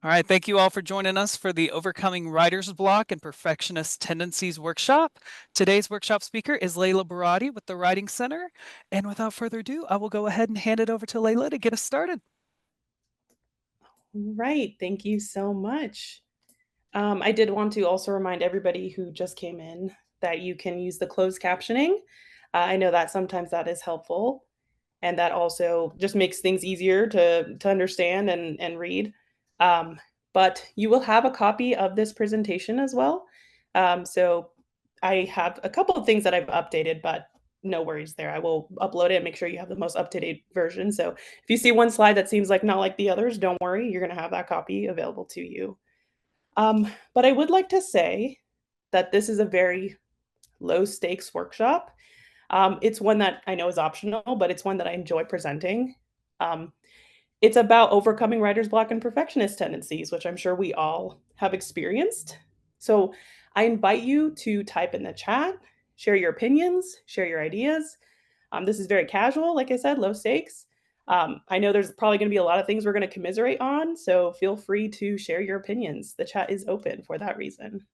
All right, thank you all for joining us for the Overcoming Writer's Block and Perfectionist Tendencies workshop. Today's workshop speaker is Layla Barati with the Writing Center. And without further ado, I will go ahead and hand it over to Layla to get us started. Right. Thank you so much. I did want to also remind everybody who just came in that you can use the closed captioning. I know that sometimes that is helpful, and that also just makes things easier to understand and read. Um, but you will have a copy of this presentation as well. So I have a couple of things that I've updated, but no worries there. I will upload it and make sure you have the most up-to-date version. So if you see one slide that seems like not like the others, don't worry, you're going to have that copy available to you. But I would like to say that this is a very low stakes workshop. It's one that I know is optional, but it's one that I enjoy presenting. Um, it's about overcoming writer's block and perfectionist tendencies, which I'm sure we all have experienced. So I invite you to type in the chat, share your opinions, share your ideas. This is very casual, like I said, low stakes. I know there's probably going to be a lot of things we're going to commiserate on, so feel free to share your opinions. The chat is open for that reason.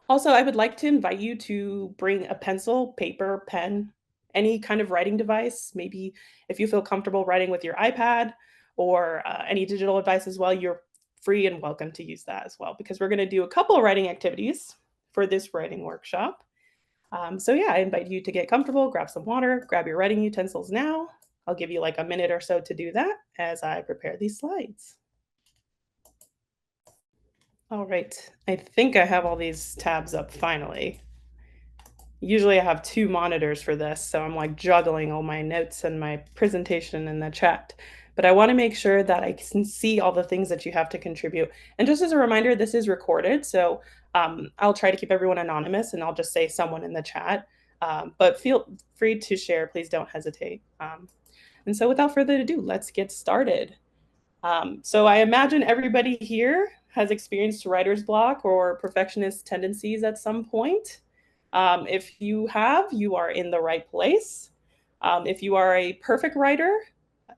Also, I would like to invite you to bring a pencil, paper, pen, any kind of writing device. Maybe if you feel comfortable writing with your iPad or any digital device as well, you're free and welcome to use that as well, because we're going to do a couple of writing activities for this writing workshop. So yeah, I invite you to get comfortable, grab some water, grab your writing utensils now. I'll give you like a minute or so to do that as I prepare these slides. All right, I think I have all these tabs up finally. Usually I have two monitors for this, so I'm like juggling all my notes and my presentation in the chat. But I want to make sure that I can see all the things that you have to contribute. And just as a reminder, this is recorded, so I'll try to keep everyone anonymous and I'll just say someone in the chat. But feel free to share, please don't hesitate. And so without further ado, let's get started. So I imagine everybody here has experienced writer's block or perfectionist tendencies at some point. If you have, you are in the right place. If you are a perfect writer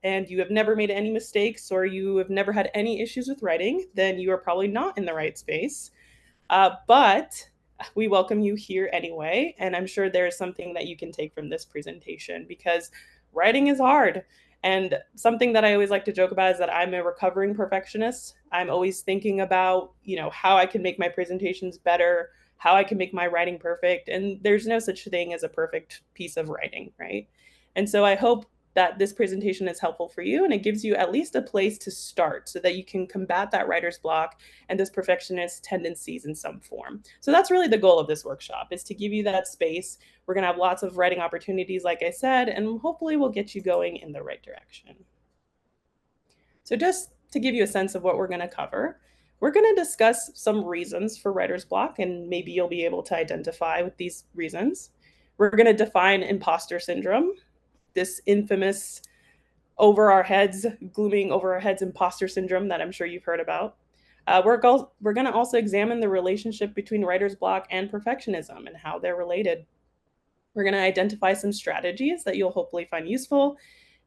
and you have never made any mistakes or you have never had any issues with writing, then you are probably not in the right space. But we welcome you here anyway. And I'm sure there's something that you can take from this presentation because writing is hard. And something that I always like to joke about is that I'm a recovering perfectionist. I'm always thinking about, how I can make my presentations better, how I can make my writing perfect. And there's no such thing as a perfect piece of writing, right? And so I hope that this presentation is helpful for you and it gives you at least a place to start so that you can combat that writer's block and those perfectionist tendencies in some form. So that's really the goal of this workshop, is to give you that space. We're going to have lots of writing opportunities, like I said, and hopefully we'll get you going in the right direction. So just to give you a sense of what we're going to cover, we're going to discuss some reasons for writer's block, and maybe you'll be able to identify with these reasons. We're going to define imposter syndrome, this infamous over our heads, glooming over our heads imposter syndrome that I'm sure you've heard about. We're going to also examine the relationship between writer's block and perfectionism and how they're related. We're going to identify some strategies that you'll hopefully find useful.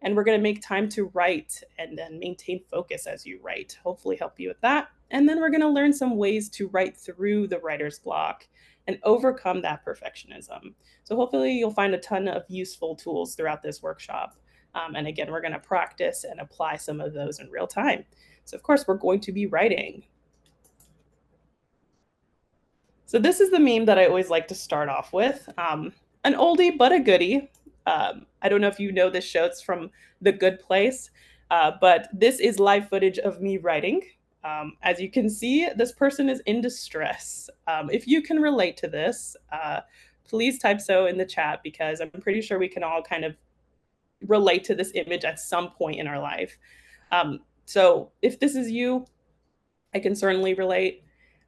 And we're going to make time to write and then maintain focus as you write, hopefully help you with that. And then we're going to learn some ways to write through the writer's block and overcome that perfectionism. So hopefully you'll find a ton of useful tools throughout this workshop. And again, we're going to practice and apply some of those in real time. So of course, we're going to be writing. So this is the meme that I always like to start off with. An oldie but a goodie. I don't know if you know this show. It's from The Good Place. But this is live footage of me writing. As you can see, this person is in distress. If you can relate to this, please type so in the chat, because I'm pretty sure we can all kind of relate to this image at some point in our life. So if this is you, I can certainly relate.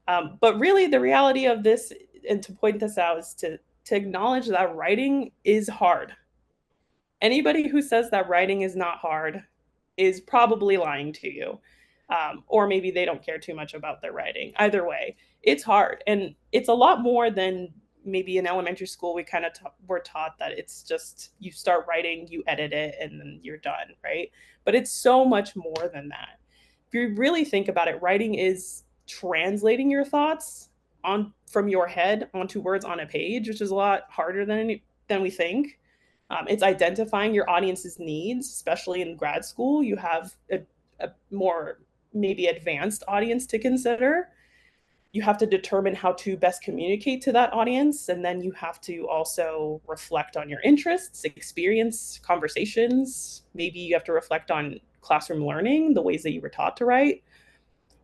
But really, the reality of this, and to point this out, is to acknowledge that writing is hard. Anybody who says that writing is not hard is probably lying to you. Or maybe they don't care too much about their writing. Either way, it's hard. And it's a lot more than maybe in elementary school we kind of were taught that it's just you start writing, you edit it, and then you're done, right? But it's so much more than that. if you really think about it, writing is translating your thoughts on from your head onto words on a page, which is a lot harder than we think. It's identifying your audience's needs, especially in grad school. You have a more maybe advanced audience to consider. You have to determine how to best communicate to that audience, and then you have to also reflect on your interests, experience, conversations. Maybe you have to reflect on classroom learning, the ways that you were taught to write.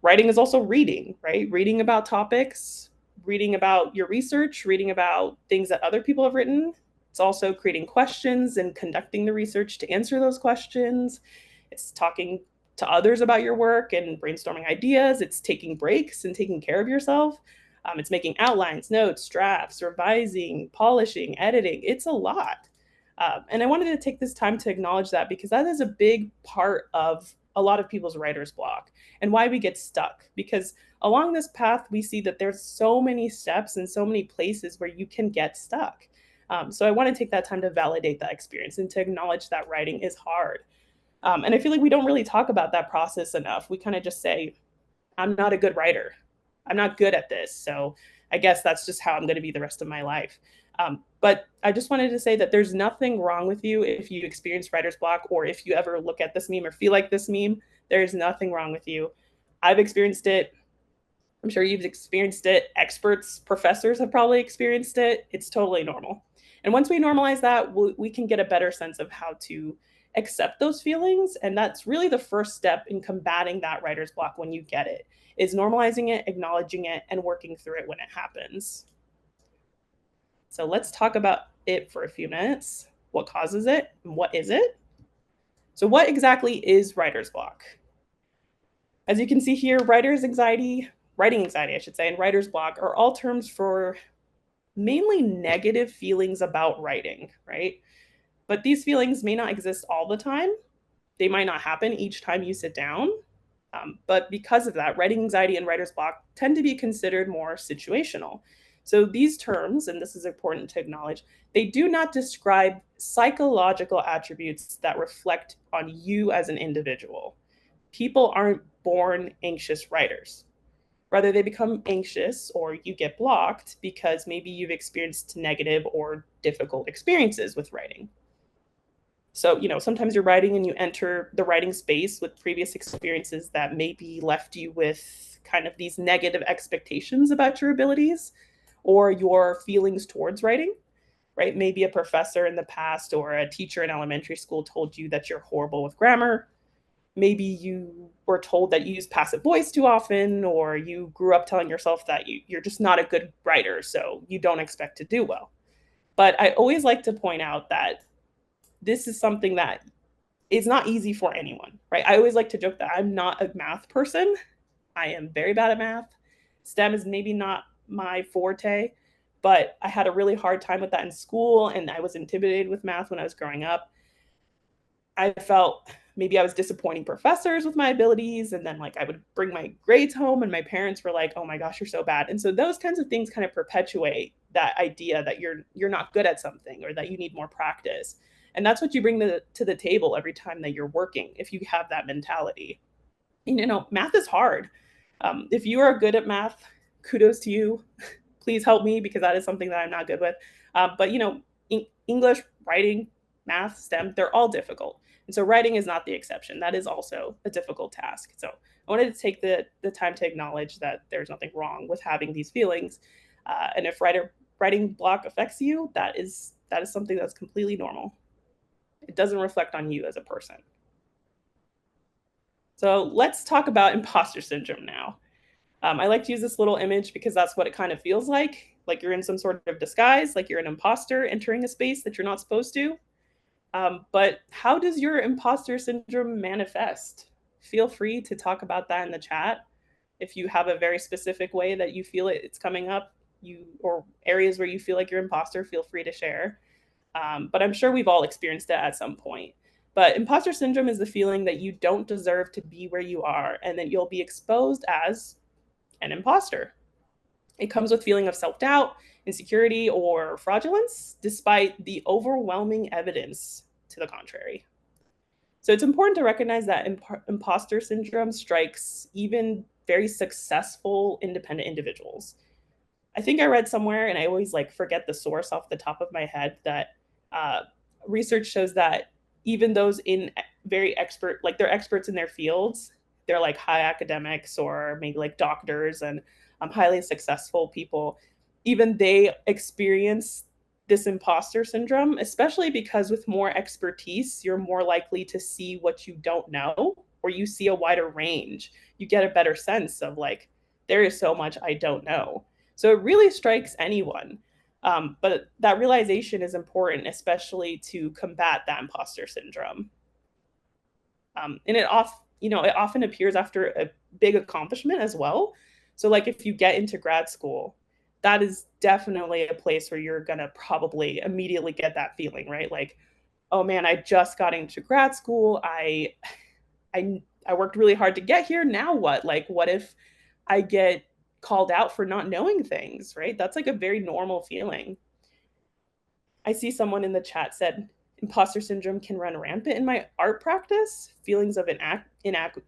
Writing is also reading, right? Reading about topics, reading about your research, reading about things that other people have written. It's also creating questions and conducting the research to answer those questions. It's talking to others about your work and brainstorming ideas. It's taking breaks and taking care of yourself. It's making outlines, notes, drafts, revising, polishing, editing. It's a lot. And I wanted to take this time to acknowledge that, because that is a big part of a lot of people's writer's block and why we get stuck. Because along this path, we see that there's so many steps and so many places where you can get stuck. So I want to take that time to validate that experience and to acknowledge that writing is hard. And I feel like we don't really talk about that process enough. We kind of just say, I'm not a good writer. I'm not good at this. So I guess that's just how I'm going to be the rest of my life. But I just wanted to say that there's nothing wrong with you if you experience writer's block, or if you ever look at this meme or feel like this meme. There's nothing wrong with you. I've experienced it. I'm sure you've experienced it. Experts, professors have probably experienced it. It's totally normal. And once we normalize that, we can get a better sense of how to accept those feelings. And that's really the first step in combating that writer's block when you get it, is normalizing it, acknowledging it, and working through it when it happens. So let's talk about it for a few minutes. What causes it and what is it? So what exactly is writer's block? As you can see here, writing anxiety, I should say, and writer's block are all terms for mainly negative feelings about writing, right? But these feelings may not exist all the time. They might not happen each time you sit down. But because of that, writing anxiety and writer's block tend to be considered more situational. So these terms, and this is important to acknowledge, they do not describe psychological attributes that reflect on you as an individual. People aren't born anxious writers. Rather, they become anxious or you get blocked because maybe you've experienced negative or difficult experiences with writing. So, sometimes you're writing and you enter the writing space with previous experiences that maybe left you with kind of these negative expectations about your abilities or your feelings towards writing, right? Maybe a professor in the past or a teacher in elementary school told you that you're horrible with grammar. Maybe you were told that you use passive voice too often, or you grew up telling yourself that you're just not a good writer, so you don't expect to do well. But I always like to point out that this is something that is not easy for anyone, right? I always like to joke that I'm not a math person. I am very bad at math. STEM is maybe not my forte, but I had a really hard time with that in school, and I was intimidated with math when I was growing up. I felt maybe I was disappointing professors with my abilities, and then like I would bring my grades home and my parents were like, "Oh my gosh, you're so bad." And so those kinds of things kind of perpetuate that idea that you're not good at something or that you need more practice. And that's what you bring to the table every time that you're working, if you have that mentality. Math is hard. If you are good at math, kudos to you. Please help me, because that is something that I'm not good with. But English, writing, math, STEM, they're all difficult. And so writing is not the exception. That is also a difficult task. So I wanted to take the time to acknowledge that there's nothing wrong with having these feelings. And if writing block affects you, that is something that's completely normal. It doesn't reflect on you as a person. So let's talk about imposter syndrome now. I like to use this little image because that's what it kind of feels like you're in some sort of disguise, like you're an imposter entering a space that you're not supposed to. But how does your imposter syndrome manifest? Feel free to talk about that in the chat. If you have a very specific way that you feel it's coming up, or areas where you feel like you're imposter, feel free to share. But I'm sure we've all experienced it at some point. But imposter syndrome is the feeling that you don't deserve to be where you are and that you'll be exposed as an imposter. It comes with feeling of self-doubt, insecurity, or fraudulence, despite the overwhelming evidence to the contrary. So it's important to recognize that imposter syndrome strikes even very successful independent individuals. I think I read somewhere, and I always like forget the source off the top of my head, that uh, research shows that even those in very expert, like they're experts in their fields, they're like high academics or maybe like doctors and highly successful people, even they experience this imposter syndrome, especially because with more expertise, you're more likely to see what you don't know, or you see a wider range. You get a better sense of like, there is so much I don't know. So it really strikes anyone. But that realization is important, especially to combat that imposter syndrome. And it often appears after a big accomplishment as well. So like if you get into grad school, that is definitely a place where you're gonna probably immediately get that feeling, right? Like, oh man, I just got into grad school. I worked really hard to get here. Now what? Like, what if I get called out for not knowing things, right? That's like a very normal feeling. I see someone in the chat said imposter syndrome can run rampant in my art practice. Feelings of inadequacy,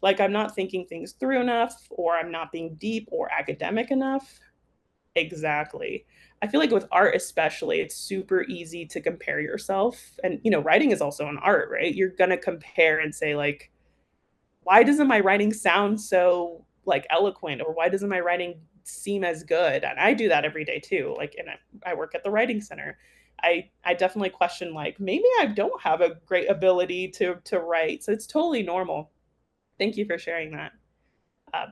like I'm not thinking things through enough, or I'm not being deep or academic enough. Exactly. I feel like with art, especially, it's super easy to compare yourself. And, writing is also an art, right? You're going to compare and say, like, why doesn't my writing sound so like eloquent, or why doesn't my writing seem as good? And I do that every day too. Like, and I work at the writing center. I definitely question, like, maybe I don't have a great ability to write. So it's totally normal. Thank you for sharing that.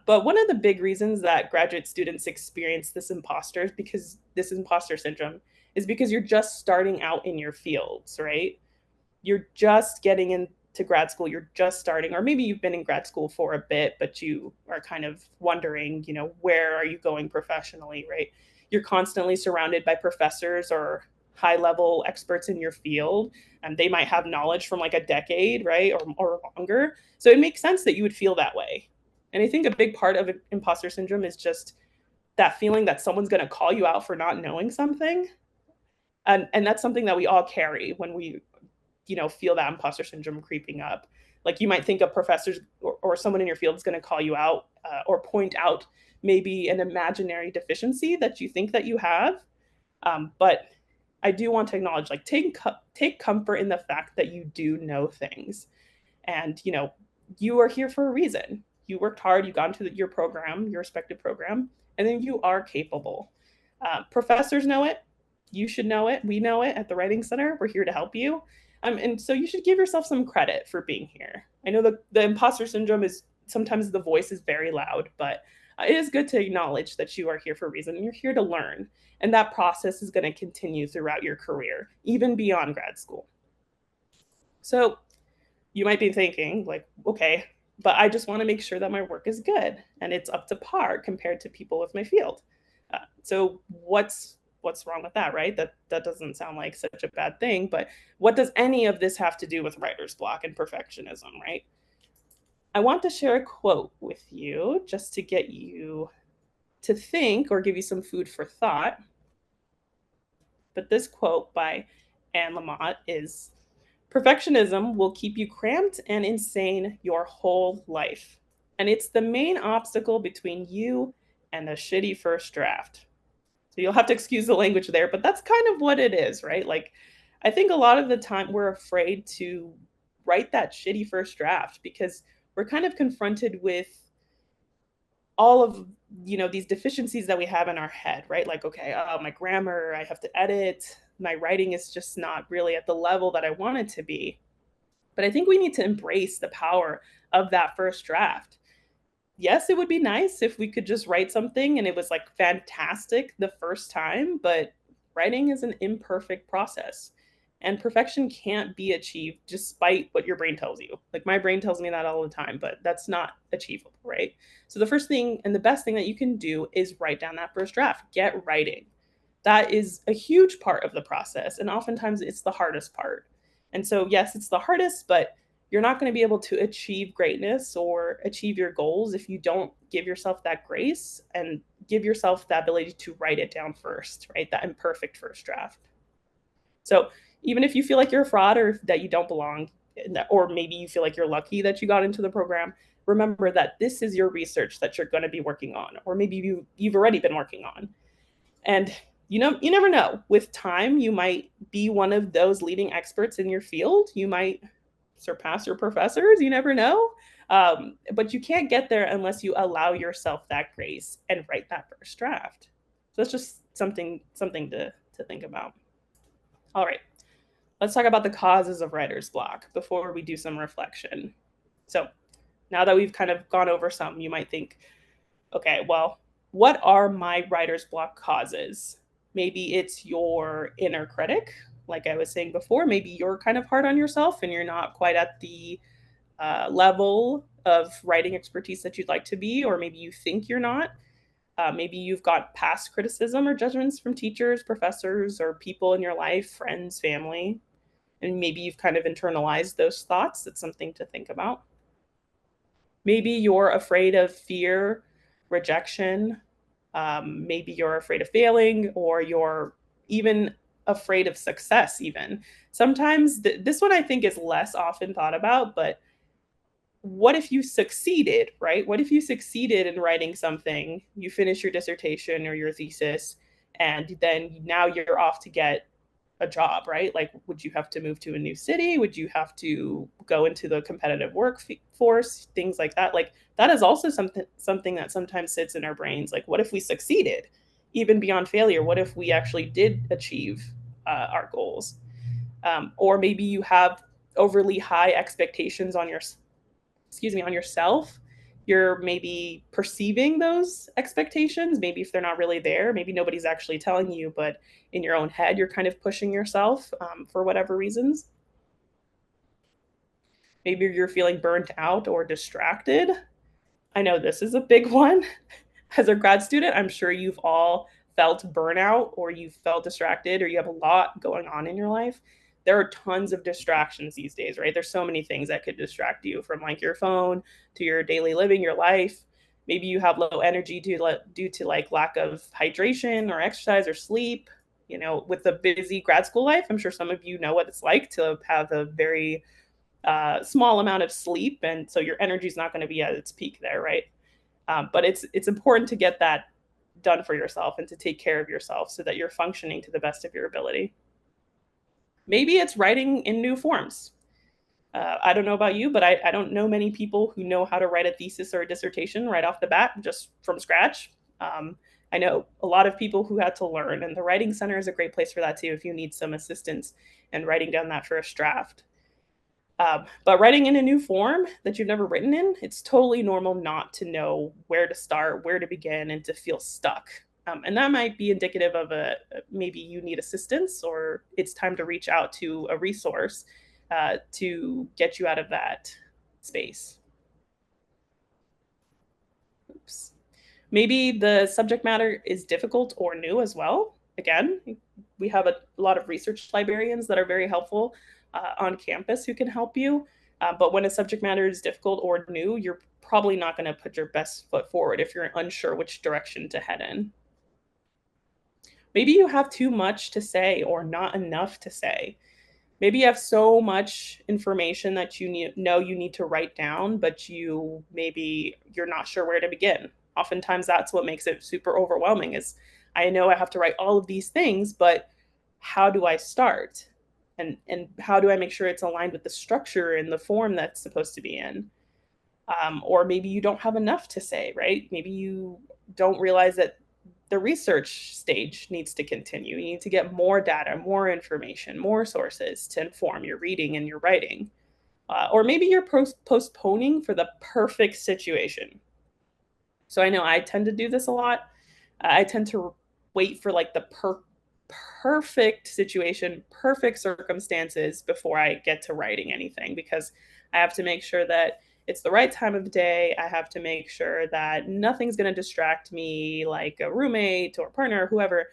But one of the big reasons that graduate students experience this imposter syndrome is because you're just starting out in your fields, right? You're just getting into grad school, you're just starting, or maybe you've been in grad school for a bit, but you are kind of wondering, where are you going professionally, right? You're constantly surrounded by professors or high level experts in your field, and they might have knowledge from like a decade, right? Or longer. So it makes sense that you would feel that way. And I think a big part of imposter syndrome is just that feeling that someone's going to call you out for not knowing something. And that's something that we all carry when we feel that imposter syndrome creeping up. Like you might think a professor or someone in your field is going to call you out, or point out maybe an imaginary deficiency that you think that you have. But I do want to acknowledge, like, take comfort in the fact that you do know things, and you are here for a reason. You worked hard, you got into your program, your respective program, and then you are capable. Professors know it. You should know it. We know it at the Writing Center. We're here to help you. And so you should give yourself some credit for being here. I know the imposter syndrome is sometimes the voice is very loud, but it is good to acknowledge that you are here for a reason and you're here to learn. And that process is going to continue throughout your career, even beyond grad school. So you might be thinking, like, okay, but I just want to make sure that my work is good and it's up to par compared to people with my field. So what's wrong with that, right? That doesn't sound like such a bad thing, but what does any of this have to do with writer's block and perfectionism, right? I want to share a quote with you just to get you to think or give you some food for thought. But this quote by Anne Lamott is, perfectionism will keep you cramped and insane your whole life. And it's the main obstacle between you and a shitty first draft. So you'll have to excuse the language there, but that's kind of what it is, right? Like, I think a lot of the time we're afraid to write that shitty first draft because we're kind of confronted with all of these deficiencies that we have in our head, right? Like, okay, my grammar, I have to edit, my writing is just not really at the level that I want it to be. But I think we need to embrace the power of that first draft. Yes, it would be nice if we could just write something and it was like fantastic the first time, but writing is an imperfect process. And perfection can't be achieved despite what your brain tells you. Like my brain tells me that all the time, but that's not achievable, right? So the first thing and the best thing that you can do is write down that first draft. Get writing. That is a huge part of the process. And oftentimes it's the hardest part. And so, yes, it's the hardest, but you're not going to be able to achieve greatness or achieve your goals if you don't give yourself that grace and give yourself the ability to write it down first, right? That imperfect first draft. So Even if you feel like you're a fraud or that you don't belong, or maybe you feel like you're lucky that you got into the program, remember that this is your research that you're going to be working on, or maybe you've already been working on. And you never know. With time, you might be one of those leading experts in your field. You might surpass your professors. You never know. But you can't get there unless you allow yourself that grace and write that first draft. So that's just something to think about. All right, let's talk about the causes of writer's block before we do some reflection. So now that we've kind of gone over some, you might think, okay, well, what are my writer's block causes? Maybe it's your inner critic, like I was saying before. Maybe you're kind of hard on yourself and you're not quite at the level of writing expertise that you'd like to be, or maybe you think you're not. Maybe you've got past criticism or judgments from teachers, professors, or people in your life, friends, family, and maybe you've kind of internalized those thoughts. That's something to think about. Maybe you're afraid of fear, rejection. Maybe you're afraid of failing, or you're even afraid of success, even. Sometimes this one I think is less often thought about, but what if you succeeded, right? What if you succeeded in writing something, you finish your dissertation or your thesis, and then now you're off to get a job, right? Like, would you have to move to a new city? Would you have to go into the competitive workforce? Things like that. Like, that is also something that sometimes sits in our brains. Like, what if we succeeded, even beyond failure? What if we actually did achieve our goals? Or maybe you have overly high expectations on on yourself. You're maybe perceiving those expectations. Maybe if they're not really there, maybe nobody's actually telling you, but in your own head, you're kind of pushing yourself for whatever reasons. Maybe you're feeling burnt out or distracted. I know this is a big one. As a grad student, I'm sure you've all felt burnout, or you felt distracted, or you have a lot going on in your life. There are tons of distractions these days, right? There's so many things that could distract you, from like your phone to your daily living, your life. Maybe you have low energy due to like lack of hydration or exercise or sleep. With the busy grad school life, I'm sure some of you know what it's like to have a very small amount of sleep, and so your energy is not going to be at its peak there, right? But it's important to get that done for yourself and to take care of yourself so that you're functioning to the best of your ability. Maybe it's writing in new forms. I don't know about you, but I don't know many people who know how to write a thesis or a dissertation right off the bat, just from scratch. I know a lot of people who had to learn, and the Writing Center is a great place for that too if you need some assistance in writing down that first draft. But writing in a new form that you've never written in, it's totally normal not to know where to start, where to begin, and to feel stuck. And that might be indicative of maybe you need assistance, or it's time to reach out to a resource to get you out of that space. Oops. Maybe the subject matter is difficult or new as well. Again, we have a lot of research librarians that are very helpful on campus who can help you. But when a subject matter is difficult or new, you're probably not going to put your best foot forward if you're unsure which direction to head in. Maybe you have too much to say or not enough to say. Maybe you have so much information that you need to write down, but you're not sure where to begin. Oftentimes that's what makes it super overwhelming, is I know I have to write all of these things, but how do I start? And how do I make sure it's aligned with the structure and the form that's supposed to be in? Or maybe you don't have enough to say, right? Maybe you don't realize that the research stage needs to continue. You need to get more data, more information, more sources to inform your reading and your writing. Or maybe you're postponing for the perfect situation. So I know I tend to do this a lot. I tend to wait for like the perfect situation, perfect circumstances before I get to writing anything, because I have to make sure that it's the right time of day. I have to make sure that nothing's going to distract me, like a roommate or partner or whoever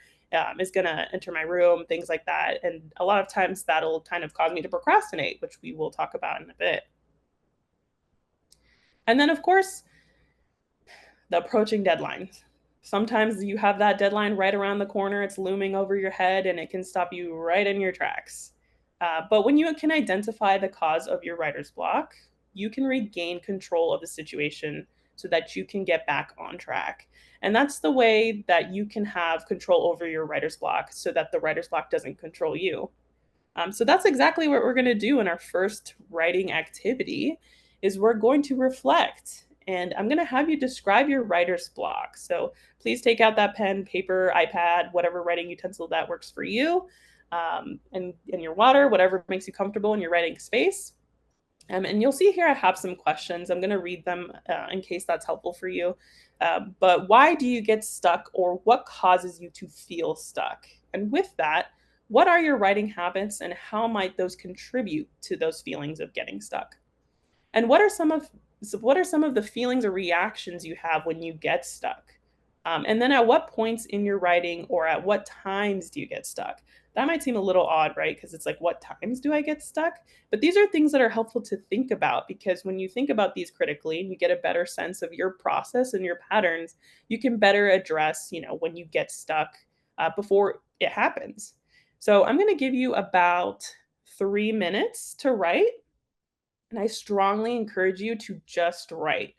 is going to enter my room, things like that. And a lot of times that'll kind of cause me to procrastinate, which we will talk about in a bit. And then, of course, the approaching deadlines. Sometimes you have that deadline right around the corner, it's looming over your head, and it can stop you right in your tracks. But when you can identify the cause of your writer's block, you can regain control of the situation so that you can get back on track. And that's the way that you can have control over your writer's block so that the writer's block doesn't control you. So that's exactly what we're going to do in our first writing activity is we're going to reflect. And I'm going to have you describe your writer's block. So please take out that pen, paper, iPad, whatever writing utensil that works for you, and your water, whatever makes you comfortable in your writing space. And you'll see here I have some questions. I'm going to read them in case that's helpful for you. But why do you get stuck, or what causes you to feel stuck? And with that, what are your writing habits and how might those contribute to those feelings of getting stuck? And what are some of the feelings or reactions you have when you get stuck? And then at what points in your writing or at what times do you get stuck? That might seem a little odd, right? Because it's like, what times do I get stuck? But these are things that are helpful to think about, because when you think about these critically and you get a better sense of your process and your patterns, you can better address, when you get stuck before it happens. So I'm going to give you about 3 minutes to write. And I strongly encourage you to just write.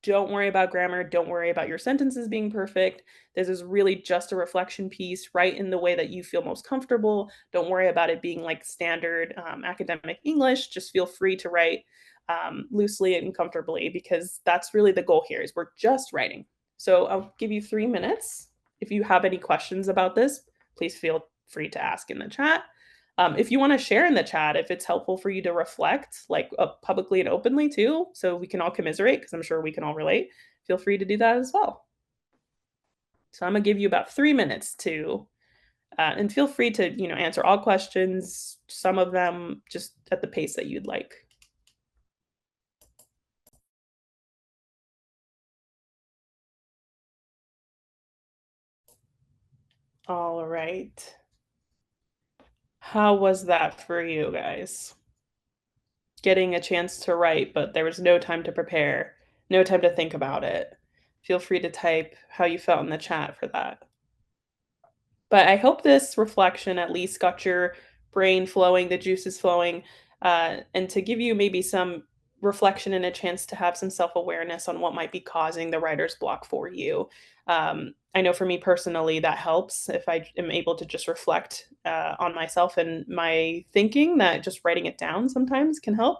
Don't worry about grammar. Don't worry about your sentences being perfect. This is really just a reflection piece. Write in the way that you feel most comfortable. Don't worry about it being like standard academic English. Just feel free to write loosely and comfortably, because that's really the goal here is we're just writing. So I'll give you 3 minutes. If you have any questions about this, please feel free to ask in the chat. If you want to share in the chat, if it's helpful for you to reflect, like publicly and openly too, so we can all commiserate, because I'm sure we can all relate, feel free to do that as well. So I'm going to give you about 3 minutes to, and feel free to, answer all questions, some of them just at the pace that you'd like. All right. How was that for you guys? Getting a chance to write, but there was no time to prepare, no time to think about it. Feel free to type how you felt in the chat for that. But I hope this reflection at least got your brain flowing, the juices flowing, and to give you maybe some reflection and a chance to have some self awareness on what might be causing the writer's block for you. I know for me personally, that helps if I am able to just reflect on myself and my thinking, that just writing it down sometimes can help.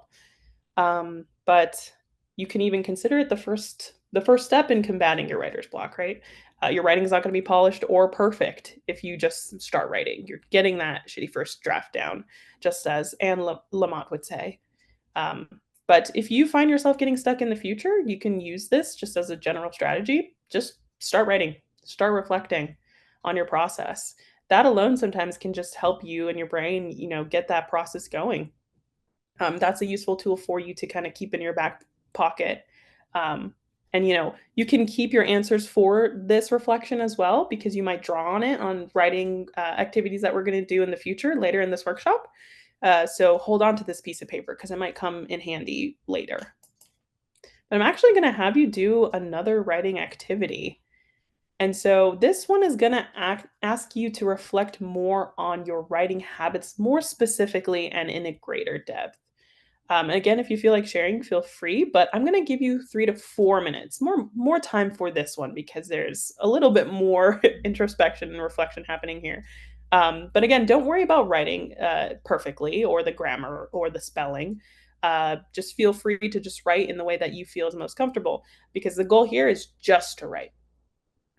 But you can even consider it the first step in combating your writer's block, right? Your writing is not going to be polished or perfect if you just start writing. You're getting that shitty first draft down, just as Anne Lamott would say. But if you find yourself getting stuck in the future, you can use this just as a general strategy. Just start writing, start reflecting on your process. That alone sometimes can just help you and your brain, get that process going. That's a useful tool for you to kind of keep in your back pocket. And you can keep your answers for this reflection as well, because you might draw on it on writing activities that we're going to do in the future later in this workshop. So hold on to this piece of paper because it might come in handy later. But I'm actually going to have you do another writing activity. And so this one is going to ask you to reflect more on your writing habits more specifically and in a greater depth. Again, if you feel like sharing, feel free, but I'm going to give you 3 to 4 minutes, more time for this one, because there's a little bit more introspection and reflection happening here. But again, don't worry about writing perfectly, or the grammar or the spelling. Just feel free to just write in the way that you feel is most comfortable, because the goal here is just to write.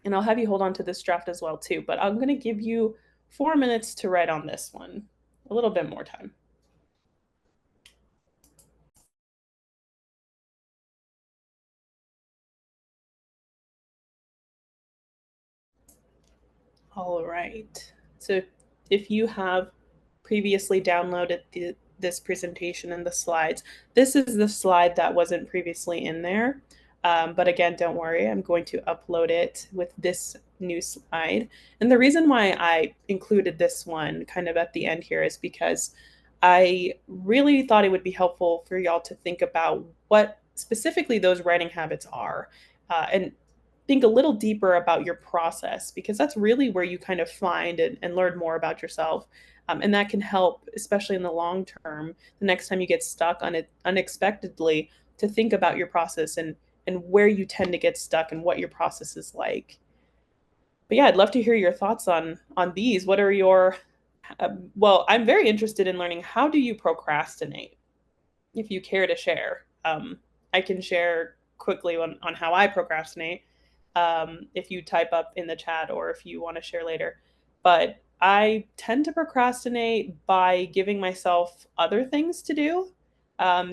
And I'll have you hold on to this draft as well too, but I'm going to give you 4 minutes to write on this one, a little bit more time. All right. So if you have previously downloaded this presentation and the slides, this is the slide that wasn't previously in there. But again, don't worry, I'm going to upload it with this new slide. And the reason why I included this one kind of at the end here is because I really thought it would be helpful for y'all to think about what specifically those writing habits are. And think a little deeper about your process, because that's really where you kind of find and learn more about yourself. And that can help, especially in the long term, the next time you get stuck on it unexpectedly, to think about your process and where you tend to get stuck and what your process is like. But yeah, I'd love to hear your thoughts on these. What are your well, I'm very interested in learning, how do you procrastinate? If you care to share, I can share quickly on how I procrastinate, if you type up in the chat or if you want to share later. But I tend to procrastinate by giving myself other things to do.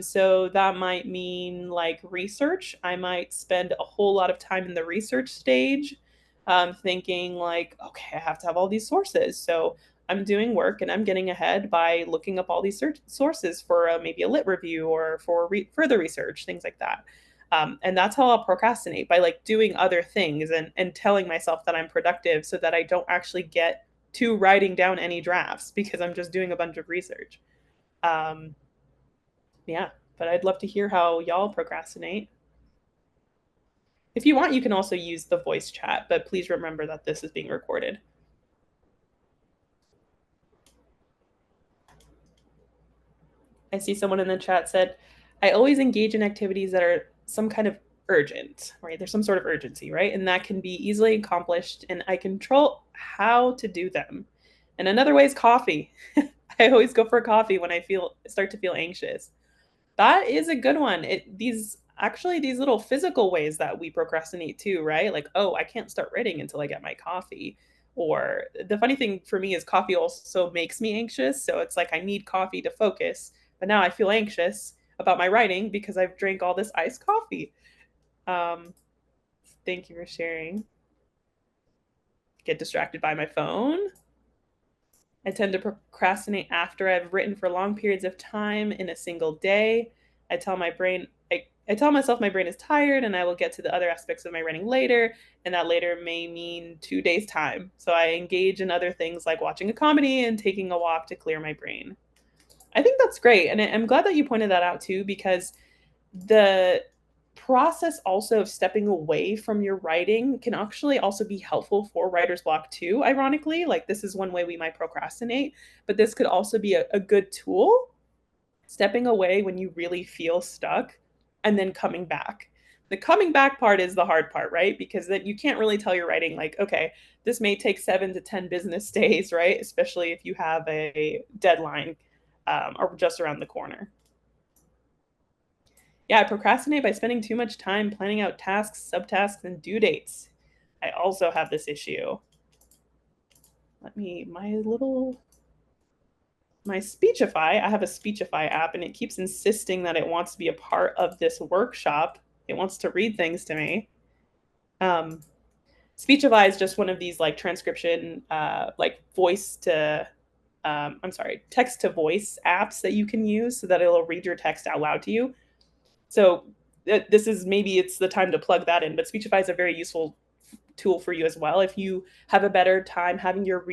So that might mean like research. I might spend a whole lot of time in the research stage, thinking like, okay, I have to have all these sources. So I'm doing work and I'm getting ahead by looking up all these sources for maybe a lit review or for further research, things like that. And that's how I'll procrastinate, by like doing other things and telling myself that I'm productive so that I don't actually get to writing down any drafts because I'm just doing a bunch of research. Um, yeah, but I'd love to hear how y'all procrastinate. If you want, you can also use the voice chat, but please remember that this is being recorded. I see someone in the chat said, I always engage in activities that are some kind of urgent, right? There's some sort of urgency, right? And that can be easily accomplished, and I control how to do them. And another way is coffee. I always go for a coffee when I start to feel anxious. That is a good one. These little physical ways that we procrastinate too, right? Like, oh, I can't start writing until I get my coffee. Or the funny thing for me is coffee also makes me anxious. So it's like I need coffee to focus, but now I feel anxious about my writing because I've drank all this iced coffee. Um, Thank you for sharing. Get distracted by my phone. I tend to procrastinate after I've written for long periods of time in a single day. I tell my brain, I tell myself my brain is tired and I will get to the other aspects of my writing later. And that later may mean 2 days' time. So I engage in other things like watching a comedy and taking a walk to clear my brain. I think that's great. And I'm glad that you pointed that out too, because the process also of stepping away from your writing can actually also be helpful for writer's block too, ironically. Like, this is one way we might procrastinate, but this could also be a good tool, stepping away when you really feel stuck and then coming back. The coming back part is the hard part, right? Because then you can't really tell your writing like, okay, this may take 7 to 10 business days, right? Especially if you have a deadline, or just around the corner. Yeah, I procrastinate by spending too much time planning out tasks, subtasks, and due dates. I also have this issue. My Speechify, I have a Speechify app, and it keeps insisting that it wants to be a part of this workshop. It wants to read things to me. Speechify is just one of these like transcription, like text to voice apps that you can use so that it'll read your text out loud to you. So this is, maybe it's the time to plug that in, but Speechify is a very useful tool for you as well. If you have a better time having your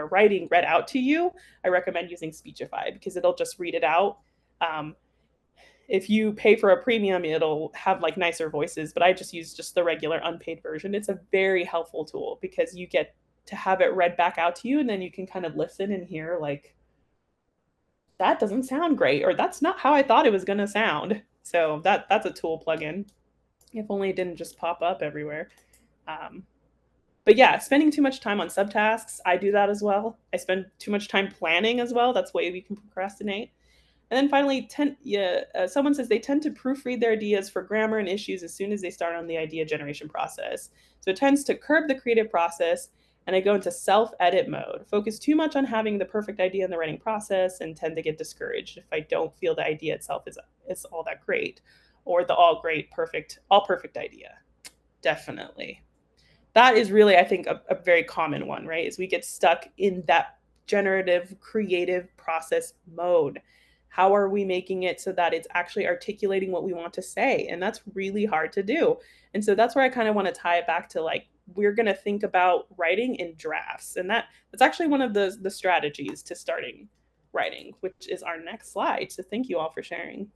writing read out to you, I recommend using Speechify because it'll just read it out. If you pay for a premium, it'll have like nicer voices, but I just use the regular unpaid version. It's a very helpful tool because you get to have it read back out to you, and then you can kind of listen and hear like, that doesn't sound great, or that's not how I thought it was going to sound. So that's a tool plugin. If only it didn't just pop up everywhere. But yeah, spending too much time on subtasks, I do that as well. I spend too much time planning as well. That's way we can procrastinate. And then finally, someone says they tend to proofread their ideas for grammar and issues as soon as they start on the idea generation process. So it tends to curb the creative process, and I go into self-edit mode, focus too much on having the perfect idea in the writing process, and tend to get discouraged if I don't feel the idea itself is all that great, or the all perfect idea. Definitely. That is really, I think, a very common one, right? Is we get stuck in that generative creative process mode. How are we making it so that it's actually articulating what we want to say? And that's really hard to do. And so that's where I kind of want to tie it back to, like, we're going to think about writing in drafts. And that's actually one of the strategies to starting writing, which is our next slide. So thank you all for sharing.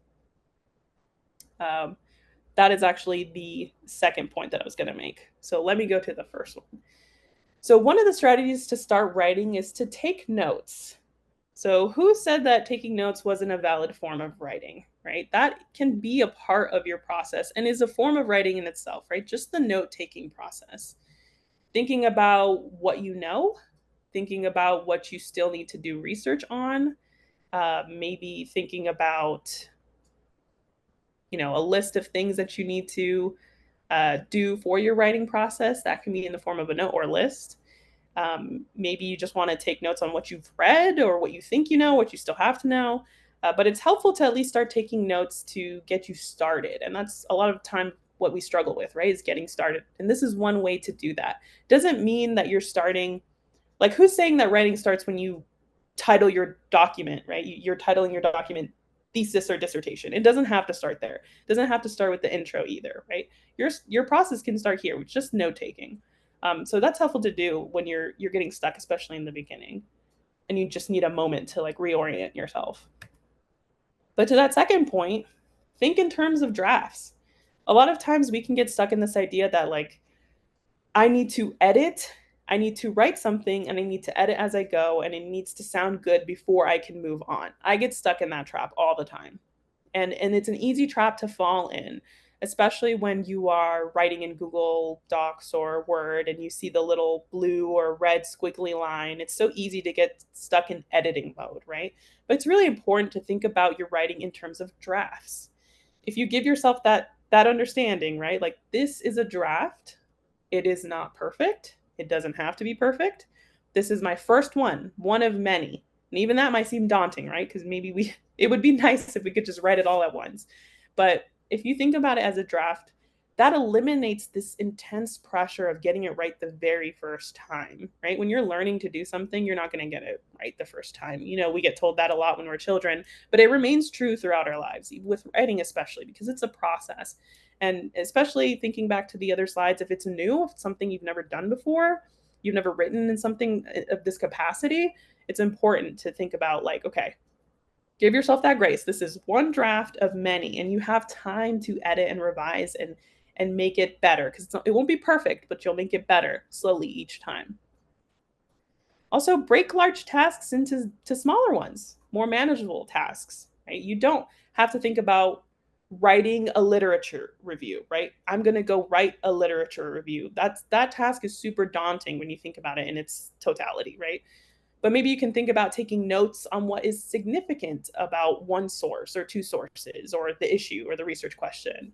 That is actually the second point that I was going to make. So let me go to the first one. So one of the strategies to start writing is to take notes. So, who said that taking notes wasn't a valid form of writing, right? That can be a part of your process and is a form of writing in itself, right? Just the note taking process. Thinking about what you know, thinking about what you still need to do research on, maybe thinking about, a list of things that you need to do for your writing process. That can be in the form of a note or list. Maybe you just want to take notes on what you've read or what you think you know, what you still have to know. But it's helpful to at least start taking notes to get you started. And that's a lot of time what we struggle with, right? Is getting started. And this is one way to do that. Doesn't mean that you're starting, like, who's saying that writing starts when you title your document, right? You're titling your document thesis or dissertation. It doesn't have to start there. It doesn't have to start with the intro either, right? Your process can start here with just note taking. So that's helpful to do when you're getting stuck, especially in the beginning, and you just need a moment to like reorient yourself. But to that second point, think in terms of drafts. A lot of times we can get stuck in this idea that like I need to edit, I need to write something, and I need to edit as I go, and it needs to sound good before I can move on. I get stuck in that trap all the time. And it's an easy trap to fall in, especially when you are writing in Google Docs or Word and you see the little blue or red squiggly line. It's so easy to get stuck in editing mode, right? But it's really important to think about your writing in terms of drafts. If you give yourself that understanding, right? Like this is a draft. It is not perfect. It doesn't have to be perfect. This is my first one of many. And even that might seem daunting, right? Because maybe it would be nice if we could just write it all at once. But if you think about it as a draft, that eliminates this intense pressure of getting it right the very first time, right? When you're learning to do something, you're not going to get it right the first time. We get told that a lot when we're children, but it remains true throughout our lives, with writing especially, because it's a process. And especially thinking back to the other slides, if it's new, if it's something you've never done before, you've never written in something of this capacity, it's important to think about like, okay, give yourself that grace. This is one draft of many, and you have time to edit and revise and make it better, because it won't be perfect, but you'll make it better slowly each time. Also, break large tasks into smaller ones, more manageable tasks, right? You don't have to think about writing a literature review, right? I'm going to go write a literature review. That task is super daunting when you think about it in its totality, right? But maybe you can think about taking notes on what is significant about one source or two sources or the issue or the research question.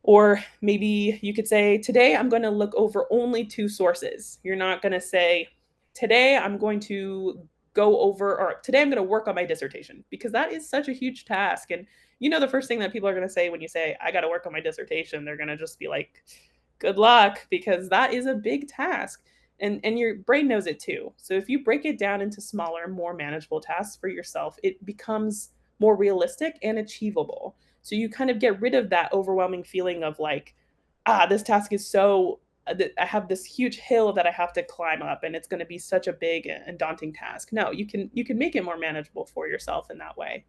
Or maybe you could say, today I'm going to look over only two sources. You're not going to say, today I'm going to go over, or today I'm going to work on my dissertation, because that is such a huge task. And the first thing that people are going to say when you say, I got to work on my dissertation, they're going to just be like, good luck, because that is a big task. And your brain knows it too. So if you break it down into smaller, more manageable tasks for yourself, it becomes more realistic and achievable. So you kind of get rid of that overwhelming feeling of like, this task is so, I have this huge hill that I have to climb up, and it's going to be such a big and daunting task. No, you can make it more manageable for yourself in that way,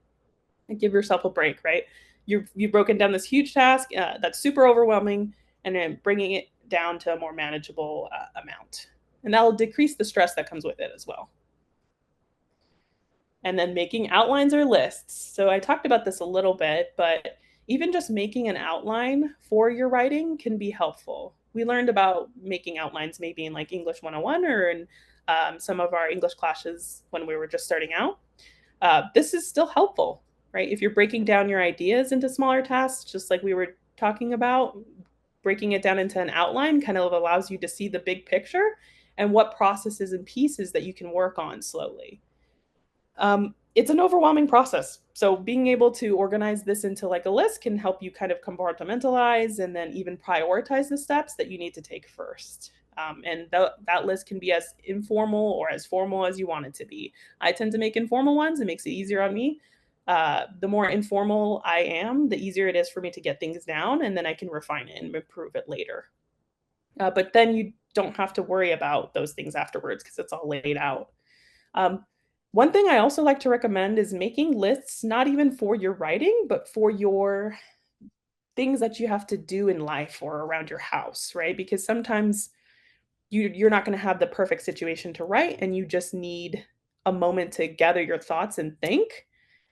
and give yourself a break, right? You've broken down this huge task that's super overwhelming, and then bringing it down to a more manageable amount, and that will decrease the stress that comes with it as well. And then making outlines or lists. So I talked about this a little bit, but even just making an outline for your writing can be helpful. We learned about making outlines maybe in like English 101 or in some of our English classes when we were just starting out. This is still helpful, right? If you're breaking down your ideas into smaller tasks, just like we were talking about, breaking it down into an outline kind of allows you to see the big picture and what processes and pieces that you can work on slowly. It's an overwhelming process. So being able to organize this into like a list can help you kind of compartmentalize and then even prioritize the steps that you need to take first. And that list can be as informal or as formal as you want it to be. I tend to make informal ones. It makes it easier on me. The more informal I am, the easier it is for me to get things down, and then I can refine it and improve it later. But then you don't have to worry about those things afterwards because it's all laid out. Um, One thing I also like to recommend is making lists, not even for your writing, but for your things that you have to do in life or around your house, right? Because sometimes you're not going to have the perfect situation to write, and you just need a moment to gather your thoughts and think.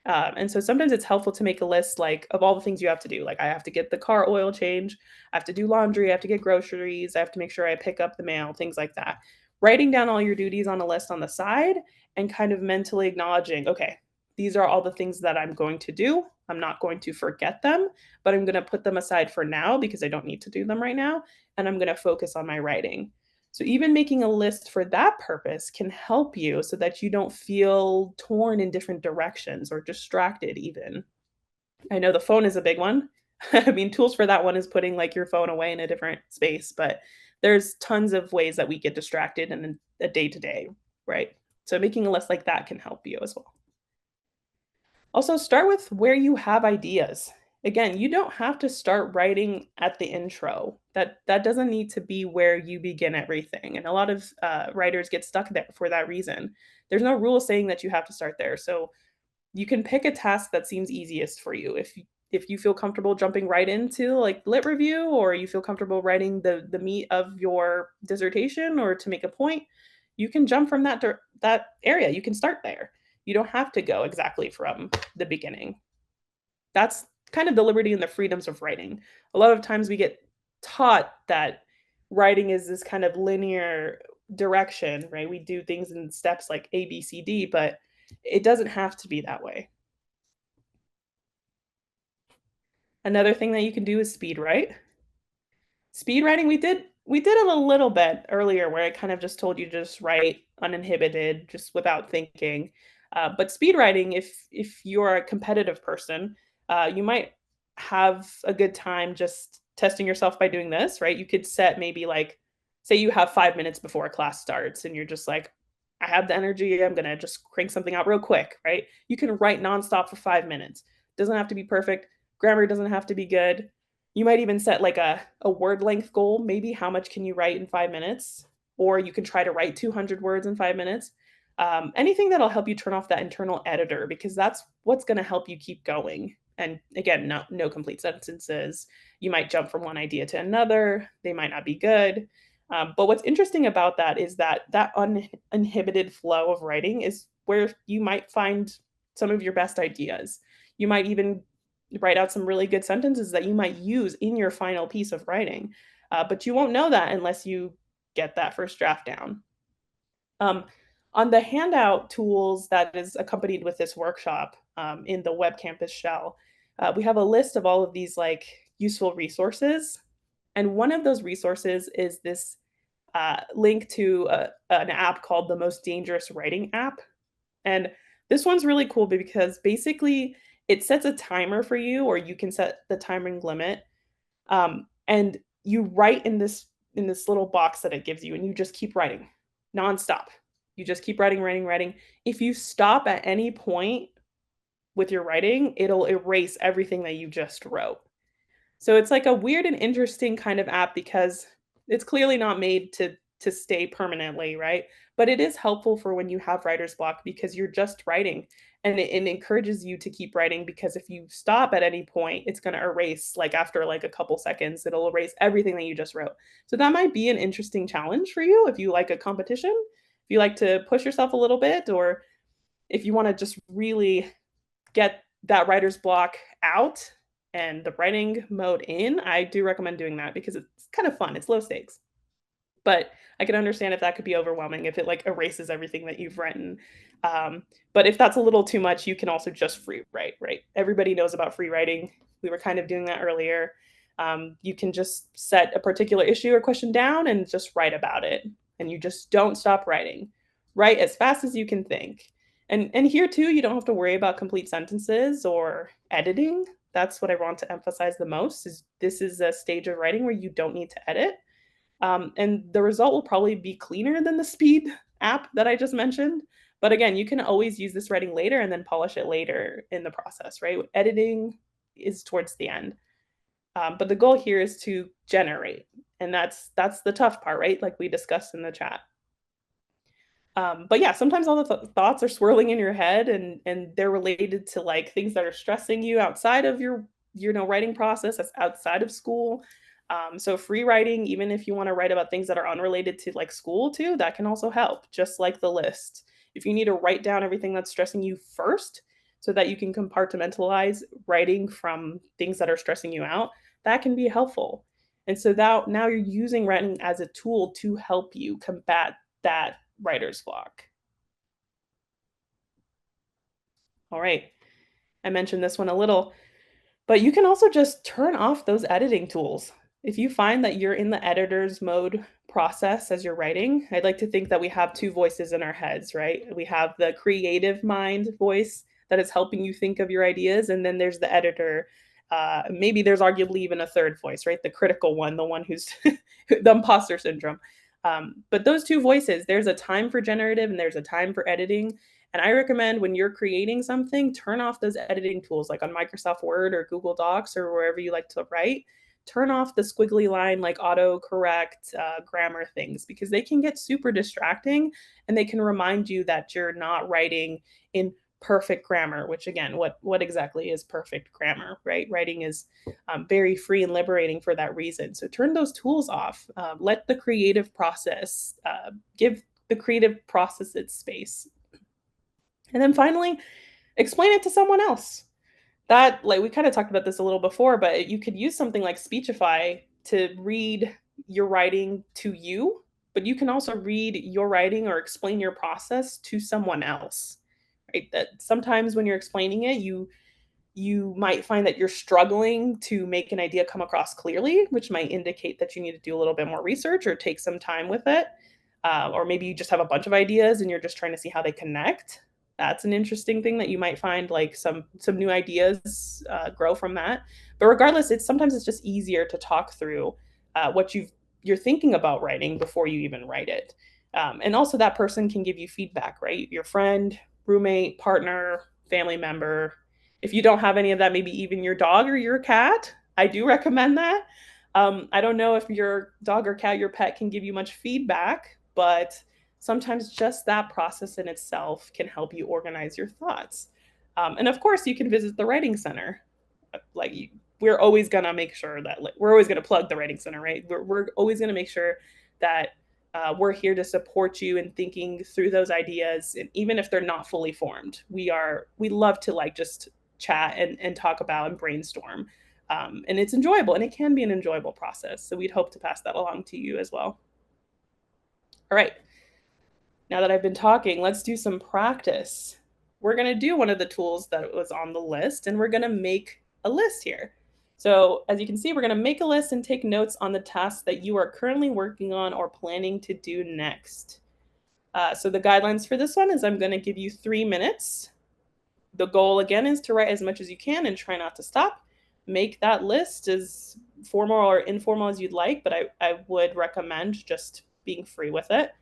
And so sometimes it's helpful to make a list like of all the things you have to do. Like I have to get the car oil change, I have to do laundry, I have to get groceries, I have to make sure I pick up the mail, things like that. Writing down all your duties on a list on the side and kind of mentally acknowledging, okay, these are all the things that I'm going to do. I'm not going to forget them, but I'm going to put them aside for now because I don't need to do them right now. And I'm going to focus on my writing. So, even making a list for that purpose can help you so that you don't feel torn in different directions or distracted, even. I know the phone is a big one. I mean, tools for that one is putting like your phone away in a different space, but there's tons of ways that we get distracted in a day to day, right? So, making a list like that can help you as well. Also, start with where you have ideas. Again, you don't have to start writing at the intro. That doesn't need to be where you begin everything. And a lot of writers get stuck there for that reason. There's no rule saying that you have to start there. So you can pick a task that seems easiest for you. If you feel comfortable jumping right into like lit review, or you feel comfortable writing the meat of your dissertation or to make a point, you can jump from that area. You can start there. You don't have to go exactly from the beginning. That's kind of the liberty and the freedoms of writing. A lot of times we get taught that writing is this kind of linear direction, right? We do things in steps like A, B, C, D, but it doesn't have to be that way. Another thing that you can do is speed write. Speed writing, we did it a little bit earlier where I kind of just told you to just write uninhibited, just without thinking. But speed writing, if you're a competitive person, you might have a good time just testing yourself by doing this, right? You could set maybe like, say you have 5 minutes before a class starts, and you're just like, I have the energy, I'm gonna just crank something out real quick, right? You can write nonstop for 5 minutes. Doesn't have to be perfect. Grammar doesn't have to be good. You might even set like a word length goal. Maybe how much can you write in 5 minutes? Or you can try to write 200 words in 5 minutes. Anything that'll help you turn off that internal editor, because that's what's going to help you keep going. And again, no complete sentences. You might jump from one idea to another. They might not be good. But what's interesting about that is that uninhibited flow of writing is where you might find some of your best ideas. You might even write out some really good sentences that you might use in your final piece of writing. But you won't know that unless you get that first draft down. Um, on the handout tools that is accompanied with this workshop in the Web Campus shell, we have a list of all of these like useful resources. And one of those resources is this link to an app called the Most Dangerous Writing app. And this one's really cool because basically it sets a timer for you, or you can set the timing limit. And you write in this little box that it gives you, and you just keep writing nonstop. You just keep writing, writing, writing. If you stop at any point with your writing, it'll erase everything that you just wrote. So it's like a weird and interesting kind of app because it's clearly not made to stay permanently, right? But it is helpful for when you have writer's block because you're just writing, and it encourages you to keep writing, because if you stop at any point, it's going to erase, like after like a couple seconds, it'll erase everything that you just wrote. So that might be an interesting challenge for you if you like a competition, if you like to push yourself a little bit, or if you want to just really get that writer's block out and the writing mode in. I do recommend doing that because it's kind of fun. It's low stakes. But I can understand if that could be overwhelming, if it like erases everything that you've written. But if that's a little too much, you can also just free write, right? Everybody knows about free writing. We were kind of doing that earlier. You can just set a particular issue or question down and just write about it. And you just don't stop writing. Write as fast as you can think. And here too, you don't have to worry about complete sentences or editing. That's what I want to emphasize the most, is this is a stage of writing where you don't need to edit. And the result will probably be cleaner than the speed app that I just mentioned. But again, you can always use this writing later and then polish it later in the process, right? Editing is towards the end. But the goal here is to generate. And that's the tough part, right? Like we discussed in the chat. But yeah, sometimes all the thoughts are swirling in your head, and they're related to like things that are stressing you outside of your writing process, that's outside of school. So free writing, even if you want to write about things that are unrelated to like school too, that can also help, just like the list. If you need to write down everything that's stressing you first so that you can compartmentalize writing from things that are stressing you out, that can be helpful. And so that now you're using writing as a tool to help you combat that writer's block. All right. I mentioned this one a little, but you can also just turn off those editing tools. If you find that you're in the editor's mode process as you're writing, I'd like to think that we have two voices in our heads, right? We have the creative mind voice that is helping you think of your ideas, and then there's the editor. Maybe there's arguably even a third voice, right? The critical one, the one who's the imposter syndrome. But those two voices, there's a time for generative and there's a time for editing. And I recommend when you're creating something, turn off those editing tools like on Microsoft Word or Google Docs or wherever you like to write. Turn off the squiggly line like autocorrect grammar things because they can get super distracting and they can remind you that you're not writing in perfect grammar, which again, what exactly is perfect grammar, right? Writing is very free and liberating for that reason. So turn those tools off. Let the creative process, give the creative process its space. And then finally, explain it to someone else. That, like, we kind of talked about this a little before, but you could use something like Speechify to read your writing to you, but you can also read your writing or explain your process to someone else. Right? That sometimes when you're explaining it, you might find that you're struggling to make an idea come across clearly, which might indicate that you need to do a little bit more research or take some time with it. Or maybe you just have a bunch of ideas and you're just trying to see how they connect. That's an interesting thing that you might find, like some new ideas grow from that. But regardless, it's just easier to talk through what you're thinking about writing before you even write it. And also that person can give you feedback, right? Your friend, roommate, partner, family member. If you don't have any of that, maybe even your dog or your cat. I do recommend that. I don't know if your dog or cat, your pet, can give you much feedback, but sometimes just that process in itself can help you organize your thoughts. And of course, you can visit the Writing Center. Like, we're always going to make sure that, like, we're always going to plug the Writing Center, right? We're always going to make sure that we're here to support you in thinking through those ideas, and even if they're not fully formed, we love to like just chat and talk about and brainstorm. And it's enjoyable, and it can be an enjoyable process. So we'd hope to pass that along to you as well. All right. Now that I've been talking, let's do some practice. We're going to do one of the tools that was on the list, and we're going to make a list here. So as you can see, we're going to make a list and take notes on the tasks that you are currently working on or planning to do next. So the guidelines for this one is I'm going to give you 3 minutes. The goal, again, is to write as much as you can and try not to stop. Make that list as formal or informal as you'd like, but I would recommend just being free with it.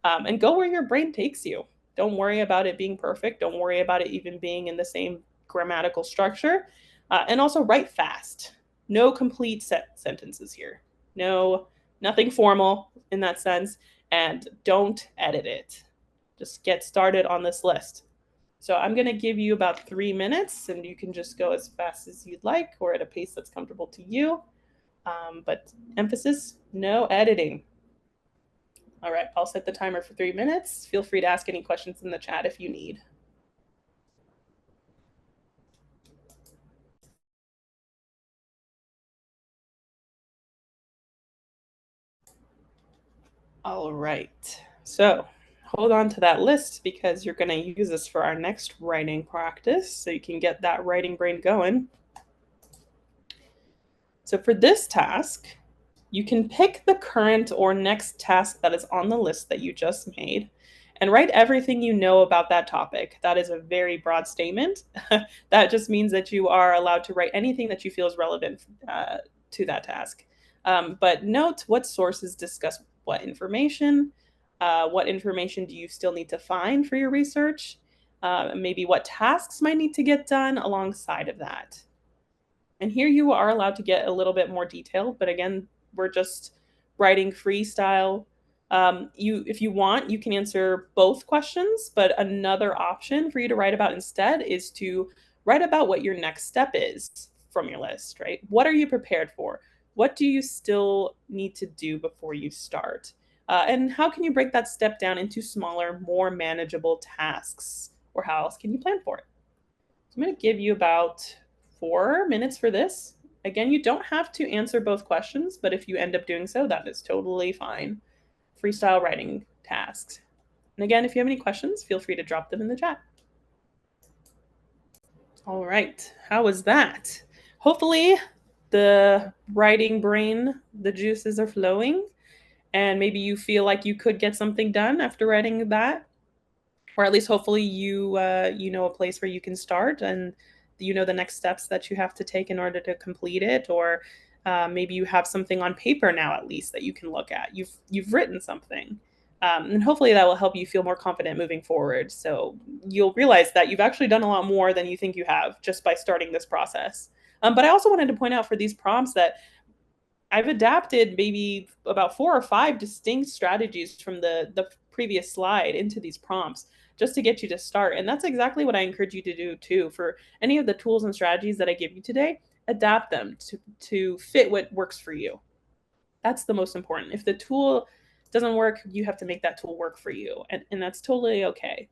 And go where your brain takes you. Don't worry about it being perfect. Don't worry about it even being in the same grammatical structure. And also write fast. No complete sentences here. Nothing formal in that sense. And don't edit it. Just get started on this list. So I'm going to give you about 3 minutes, and you can just go as fast as you'd like or at a pace that's comfortable to you. But emphasis, no editing. All right, I'll set the timer for 3 minutes. Feel free to ask any questions in the chat if you need. All right, so hold on to that list because you're going to use this for our next writing practice so you can get that writing brain going. So for this task, you can pick the current or next task that is on the list that you just made and write everything you know about that topic. That is a very broad statement. That just means that you are allowed to write anything that you feel is relevant to that task. But note what sources discuss what information do you still need to find for your research, maybe what tasks might need to get done alongside of that. And here you are allowed to get a little bit more detailed, but again, we're just writing freestyle. If you want, you can answer both questions, but another option for you to write about instead is to write about what your next step is from your list, right? What are you prepared for? What do you still need to do before you start? And how can you break that step down into smaller, more manageable tasks? Or how else can you plan for it? So I'm going to give you about 4 minutes for this. Again, you don't have to answer both questions, but if you end up doing so, that is totally fine. Freestyle writing tasks. And again, if you have any questions, feel free to drop them in the chat. All right, how was that? Hopefully, the writing brain, the juices are flowing, and maybe you feel like you could get something done after writing that, or at least hopefully you know a place where you can start, and you know the next steps that you have to take in order to complete it, or maybe you have something on paper now at least that you can look at. You've written something. And hopefully that will help you feel more confident moving forward. So you'll realize that you've actually done a lot more than you think you have just by starting this process. But I also wanted to point out for these prompts that I've adapted maybe about 4 or 5 distinct strategies from the previous slide into these prompts just to get you to start. And that's exactly what I encourage you to do too. For any of the tools and strategies that I give you today, adapt them to fit what works for you. That's the most important. If the tool doesn't work, you have to make that tool work for you. And that's totally okay.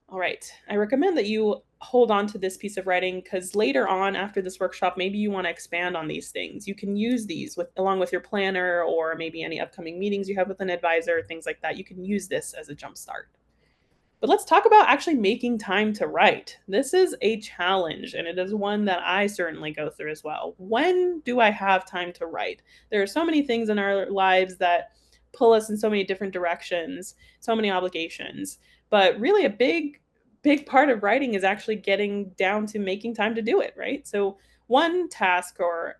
All right. I recommend that you hold on to this piece of writing because later on after this workshop, maybe you want to expand on these things. You can use these along with your planner or maybe any upcoming meetings you have with an advisor, things like that. You can use this as a jump start. But let's talk about actually making time to write. This is a challenge, and it is one that I certainly go through as well. When do I have time to write? There are so many things in our lives that pull us in so many different directions, so many obligations. But really, a big part of writing is actually getting down to making time to do it, right? So, one tool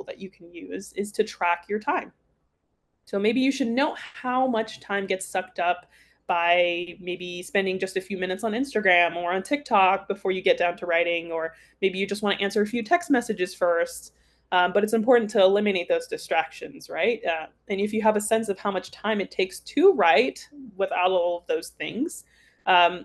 that you can use is to track your time. So maybe you should note how much time gets sucked up by maybe spending just a few minutes on Instagram or on TikTok before you get down to writing, or maybe you just want to answer a few text messages first. But it's important to eliminate those distractions, right? And if you have a sense of how much time it takes to write without all of those things,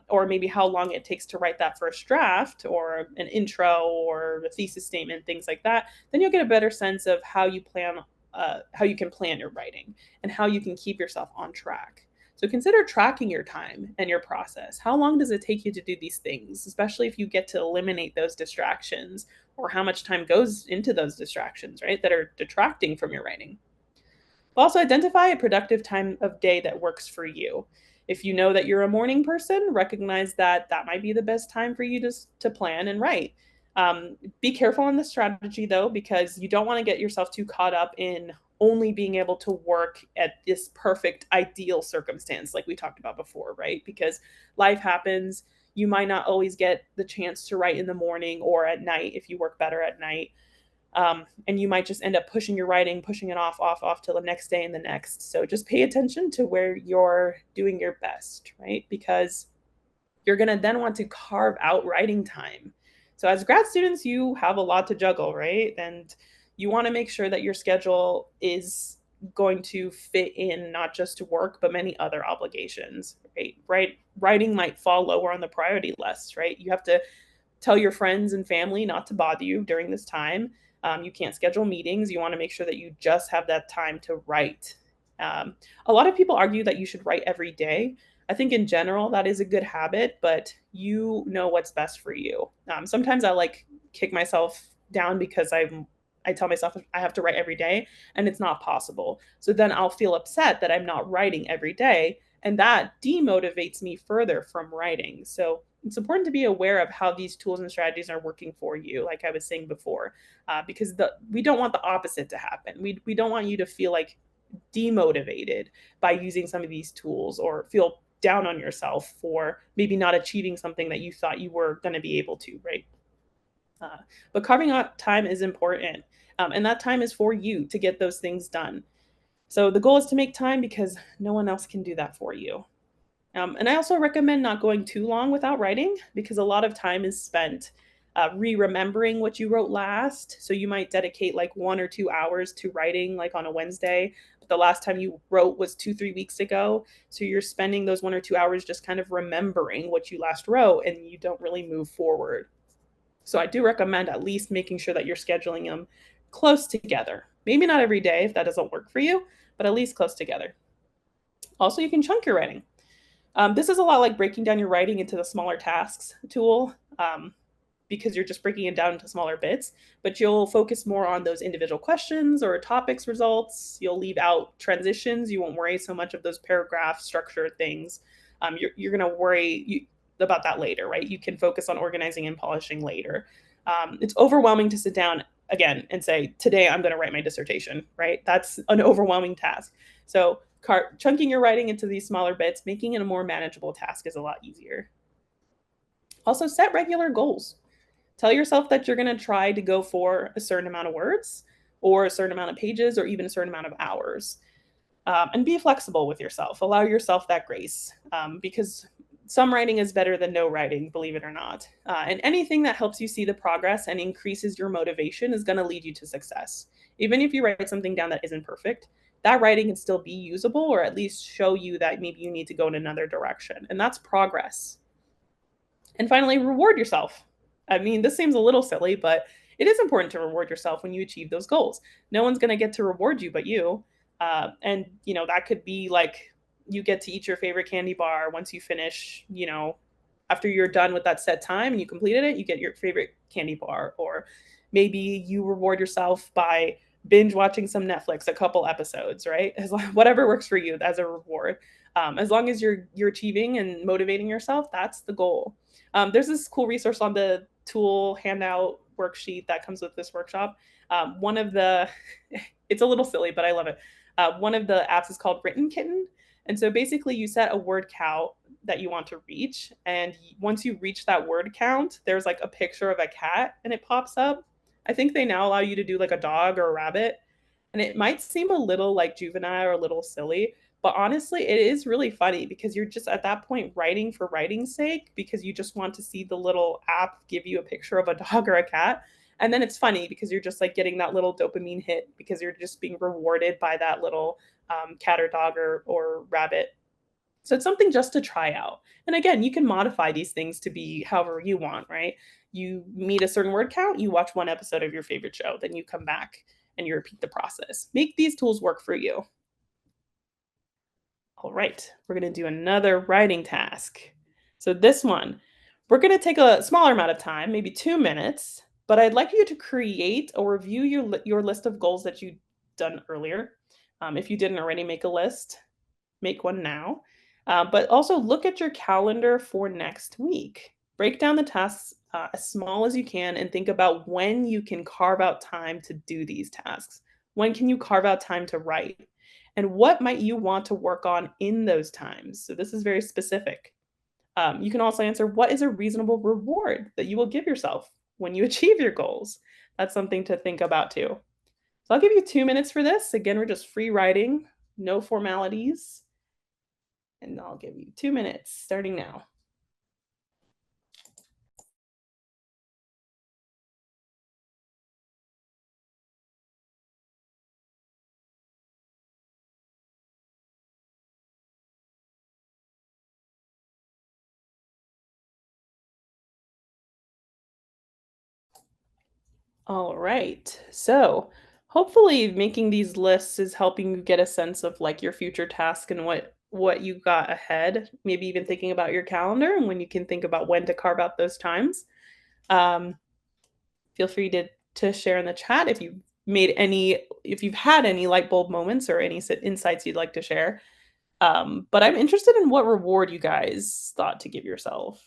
or maybe how long it takes to write that first draft or an intro or a thesis statement, things like that, then you'll get a better sense of how you can plan your writing and how you can keep yourself on track. So consider tracking your time and your process. How long does it take you to do these things, especially if you get to eliminate those distractions, or how much time goes into those distractions, right, that are detracting from your writing. Also, identify a productive time of day that works for you. If you know that you're a morning person, recognize that that might be the best time for you to plan and write. Be careful on the strategy though, because you don't want to get yourself too caught up in only being able to work at this perfect ideal circumstance like we talked about before, right? Because life happens. You might not always get the chance to write in the morning or at night if you work better at night. And you might just end up pushing your writing, pushing it off till the next day and the next. So just pay attention to where you're doing your best, right? Because you're going to then want to carve out writing time. So as grad students, you have a lot to juggle, right? And you want to make sure that your schedule is going to fit in not just work, but many other obligations, right? Writing might fall lower on the priority list, right? You have to tell your friends and family not to bother you during this time. You can't schedule meetings. You want to make sure that you just have that time to write. A lot of people argue that you should write every day. I think in general that is a good habit, but you know what's best for you. Sometimes I like kick myself down because I tell myself I have to write every day and it's not possible. So then I'll feel upset that I'm not writing every day, and that demotivates me further from writing. So it's important to be aware of how these tools and strategies are working for you, like I was saying before, because we don't want the opposite to happen. We don't want you to feel like demotivated by using some of these tools, or feel down on yourself for maybe not achieving something that you thought you were going to be able to, right? But carving out time is important, and that time is for you to get those things done. So the goal is to make time because no one else can do that for you. And I also recommend not going too long without writing, because a lot of time is spent re-remembering what you wrote last. So you might dedicate like 1 or 2 hours to writing, like on a Wednesday, but the last time you wrote was 2, 3 weeks ago. So you're spending those 1 or 2 hours just kind of remembering what you last wrote, and you don't really move forward. So I do recommend at least making sure that you're scheduling them close together. Maybe not every day if that doesn't work for you, but at least close together. Also, you can chunk your writing. This is a lot like breaking down your writing into the smaller tasks tool, because you're just breaking it down into smaller bits, but you'll focus more on those individual questions or topics results. You'll leave out transitions. You won't worry so much of those paragraph structure things. You're going to worry about that later, right? You can focus on organizing and polishing later. It's overwhelming to sit down again and say, today I'm going to write my dissertation, right? That's an overwhelming task. So chunking your writing into these smaller bits, making it a more manageable task is a lot easier. Also, set regular goals. Tell yourself that you're going to try to go for a certain amount of words or a certain amount of pages or even a certain amount of hours. And be flexible with yourself. Allow yourself that grace, because some writing is better than no writing, believe it or not. And anything that helps you see the progress and increases your motivation is going to lead you to success. Even if you write something down that isn't perfect, that writing can still be usable or at least show you that maybe you need to go in another direction. And that's progress. And finally, reward yourself. I mean, this seems a little silly, but it is important to reward yourself when you achieve those goals. No one's going to get to reward you but you. And, that could be like you get to eat your favorite candy bar once you finish, after you're done with that set time and you completed it, you get your favorite candy bar. Or maybe you reward yourself by binge watching some Netflix, a couple episodes, right? Whatever works for you as a reward. As long as you're achieving and motivating yourself, that's the goal. There's this cool resource on the tool handout worksheet that comes with this workshop. One of the, it's a little silly, but I love it. One of the apps is called Written Kitten. And so basically, you set a word count that you want to reach. And once you reach that word count, there's like a picture of a cat and it pops up. I think they now allow you to do like a dog or a rabbit. And it might seem a little like juvenile or a little silly, but honestly, it is really funny because you're just at that point writing for writing's sake because you just want to see the little app give you a picture of a dog or a cat. And then it's funny because you're just like getting that little dopamine hit because you're just being rewarded by that little cat or dog or rabbit. So it's something just to try out. And again, you can modify these things to be however you want, right? You meet a certain word count, you watch one episode of your favorite show, then you come back and you repeat the process. Make these tools work for you. All right, we're going to do another writing task. So this one, we're going to take a smaller amount of time, maybe 2 minutes, but I'd like you to create or review your list of goals that you've done earlier. If you didn't already make a list, make one now. But also look at your calendar for next week. Break down the tasks as small as you can and think about when you can carve out time to do these tasks. When can you carve out time to write? And what might you want to work on in those times? So this is very specific. You can also answer what is a reasonable reward that you will give yourself when you achieve your goals? That's something to think about too. So I'll give you 2 minutes for this. Again, we're just free writing, no formalities. And I'll give you 2 minutes starting now. All right. So hopefully making these lists is helping you get a sense of like your future task and what you got ahead. Maybe even thinking about your calendar and when you can think about when to carve out those times. Um, Feel free to share in the chat if you've had any light bulb moments or any insights you'd like to share. But I'm interested in what reward you guys thought to give yourself.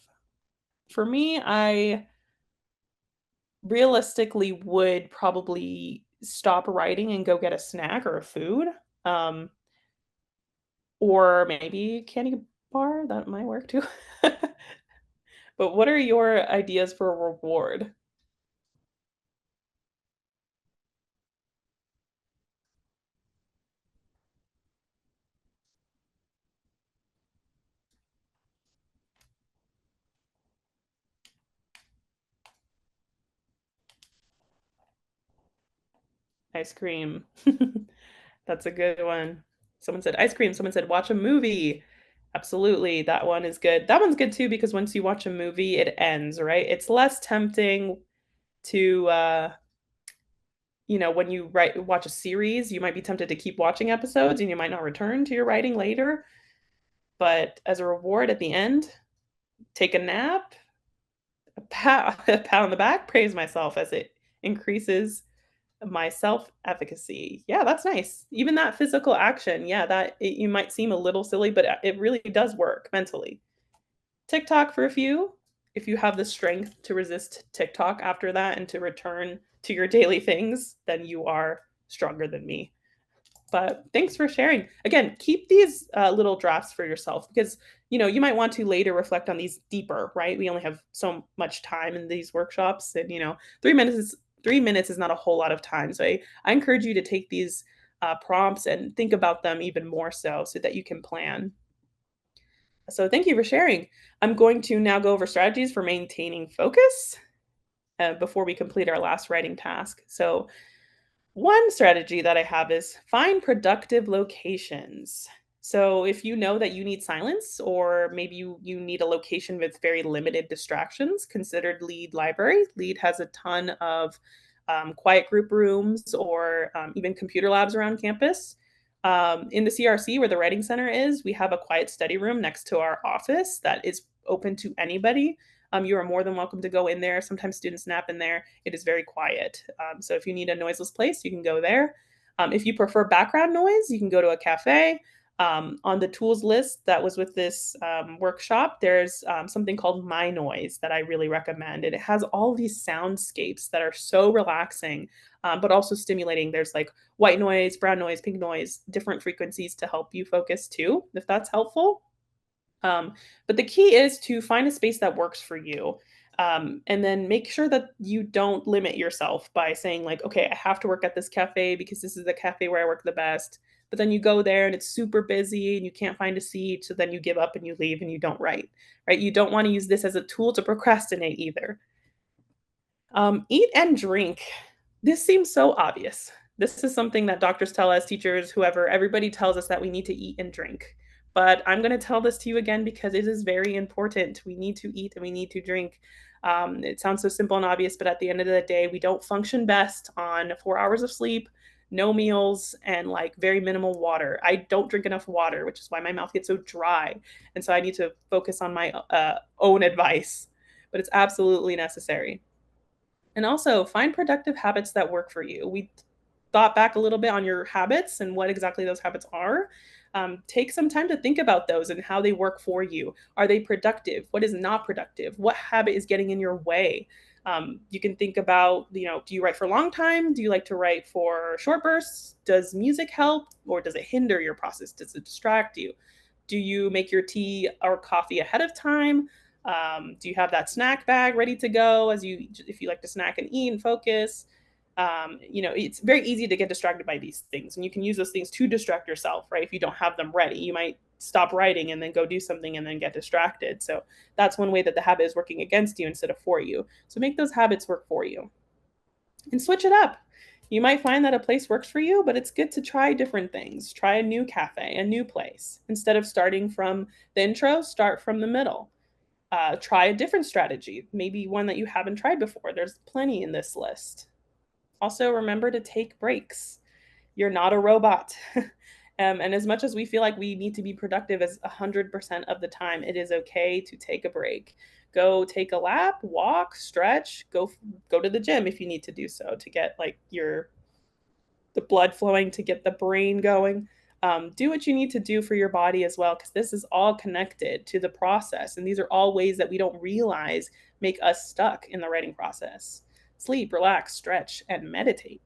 For me, I realistically would probably stop writing and go get a snack or a food. Um, or maybe candy bar, that might work too. But what are your ideas for a reward? Ice cream. That's a good one. Someone said ice cream. Someone said watch a movie. Absolutely. That one is good. That one's good too because once you watch a movie, it ends, right? It's less tempting to when you watch a series, you might be tempted to keep watching episodes and you might not return to your writing later. But as a reward at the end, take a nap, a pat on the back, praise myself as it increases my self-efficacy. Yeah, that's nice. Even that physical action, yeah, you might seem a little silly, but it really does work mentally. TikTok for a few. If you have the strength to resist TikTok after that and to return to your daily things, then you are stronger than me. But thanks for sharing. Again, keep these little drafts for yourself because you might want to later reflect on these deeper, right? We only have so much time in these workshops, and 3 minutes is not a whole lot of time. So I encourage you to take these prompts and think about them even more so that you can plan. So thank you for sharing. I'm going to now go over strategies for maintaining focus before we complete our last writing task. So one strategy that I have is find productive locations. So if you know that you need silence or maybe you need a location with very limited distractions, consider Lead Library. Lead has a ton of quiet group rooms or even computer labs around campus. In the CRC, where the Writing Center is, we have a quiet study room next to our office that is open to anybody. You are more than welcome to go in there. Sometimes students nap in there. It is very quiet. So if you need a noiseless place, you can go there. If you prefer background noise, you can go to a cafe. On the tools list that was with this workshop, there's something called My Noise that I really recommend. And it has all these soundscapes that are so relaxing, but also stimulating. There's like white noise, brown noise, pink noise, different frequencies to help you focus too, if that's helpful. But the key is to find a space that works for you. And then make sure that you don't limit yourself by saying, like, okay, I have to work at this cafe because this is the cafe where I work the best. But then you go there and it's super busy and you can't find a seat. So then you give up and you leave and you don't write, right? You don't want to use this as a tool to procrastinate either. Eat and drink. This seems so obvious. This is something that doctors tell us, teachers, whoever, everybody tells us that we need to eat and drink. But I'm going to tell this to you again because it is very important. We need to eat and we need to drink. It sounds so simple and obvious, but at the end of the day, we don't function best on 4 hours of sleep, no meals, and like very minimal water. I don't drink enough water, which is why my mouth gets so dry. And so I need to focus on my own advice, but it's absolutely necessary. And also find productive habits that work for you. We thought back a little bit on your habits and what exactly those habits are. Take some time to think about those and how they work for you. Are they productive? What is not productive? What habit is getting in your way? You can think about, do you write for a long time? Do you like to write for short bursts? Does music help or does it hinder your process? Does it distract you? Do you make your tea or coffee ahead of time? Do you have that snack bag ready to go if you like to snack and eat and focus? It's very easy to get distracted by these things, and you can use those things to distract yourself, right? If you don't have them ready, you might stop writing and then go do something and then get distracted. So that's one way that the habit is working against you instead of for you. So make those habits work for you and switch it up. You might find that a place works for you, but it's good to try different things. Try a new cafe, a new place. Instead of starting from the intro, start from the middle. Try a different strategy, maybe one that you haven't tried before. There's plenty in this list. Also, remember to take breaks. You're not a robot. And as much as we feel like we need to be productive as 100% of the time, it is okay to take a break. Go take a lap, walk, stretch, go to the gym if you need to do so to get like the blood flowing, to get the brain going. Do what you need to do for your body as well, because this is all connected to the process. And these are all ways that we don't realize make us stuck in the writing process. Sleep, relax, stretch, and meditate.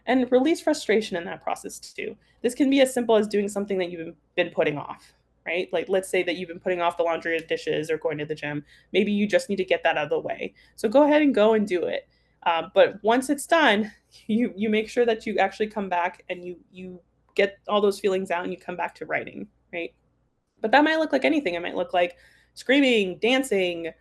And release frustration in that process too. This can be as simple as doing something that you've been putting off, right? Like let's say that you've been putting off the laundry or dishes or going to the gym. Maybe you just need to get that out of the way. So go ahead and go and do it. But once it's done, you make sure that you actually come back and you get all those feelings out and you come back to writing, right? But that might look like anything. It might look like screaming, dancing,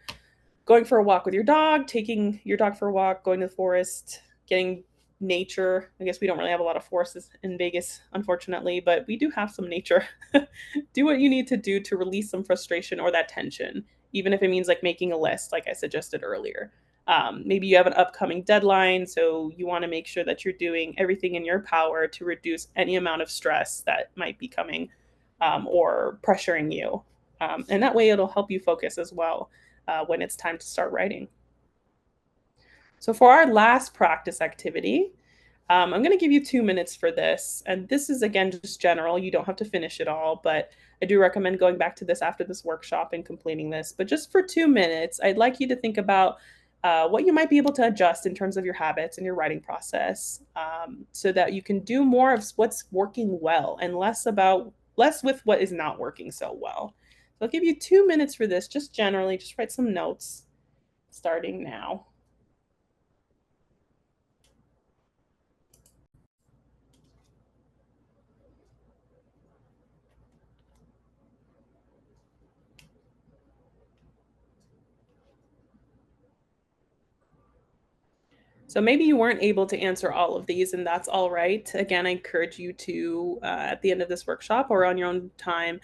going for a walk with your dog, taking your dog for a walk, going to the forest, getting nature. I guess we don't really have a lot of forests in Vegas, unfortunately, but we do have some nature. Do what you need to do to release some frustration or that tension, even if it means like making a list, like I suggested earlier. Maybe you have an upcoming deadline, so you want to make sure that you're doing everything in your power to reduce any amount of stress that might be coming or pressuring you. And that way it'll help you focus as well when it's time to start writing. So for our last practice activity, I'm going to give you 2 minutes for this. And this is, again, just general. You don't have to finish it all, but I do recommend going back to this after this workshop and completing this. But just for 2 minutes, I'd like you to think about what you might be able to adjust in terms of your habits and your writing process so that you can do more of what's working well and less with what is not working so well. So I'll give you 2 minutes for this, just generally, just write some notes starting now. So maybe you weren't able to answer all of these, and that's all right. Again, I encourage you to, at the end of this workshop or on your own time,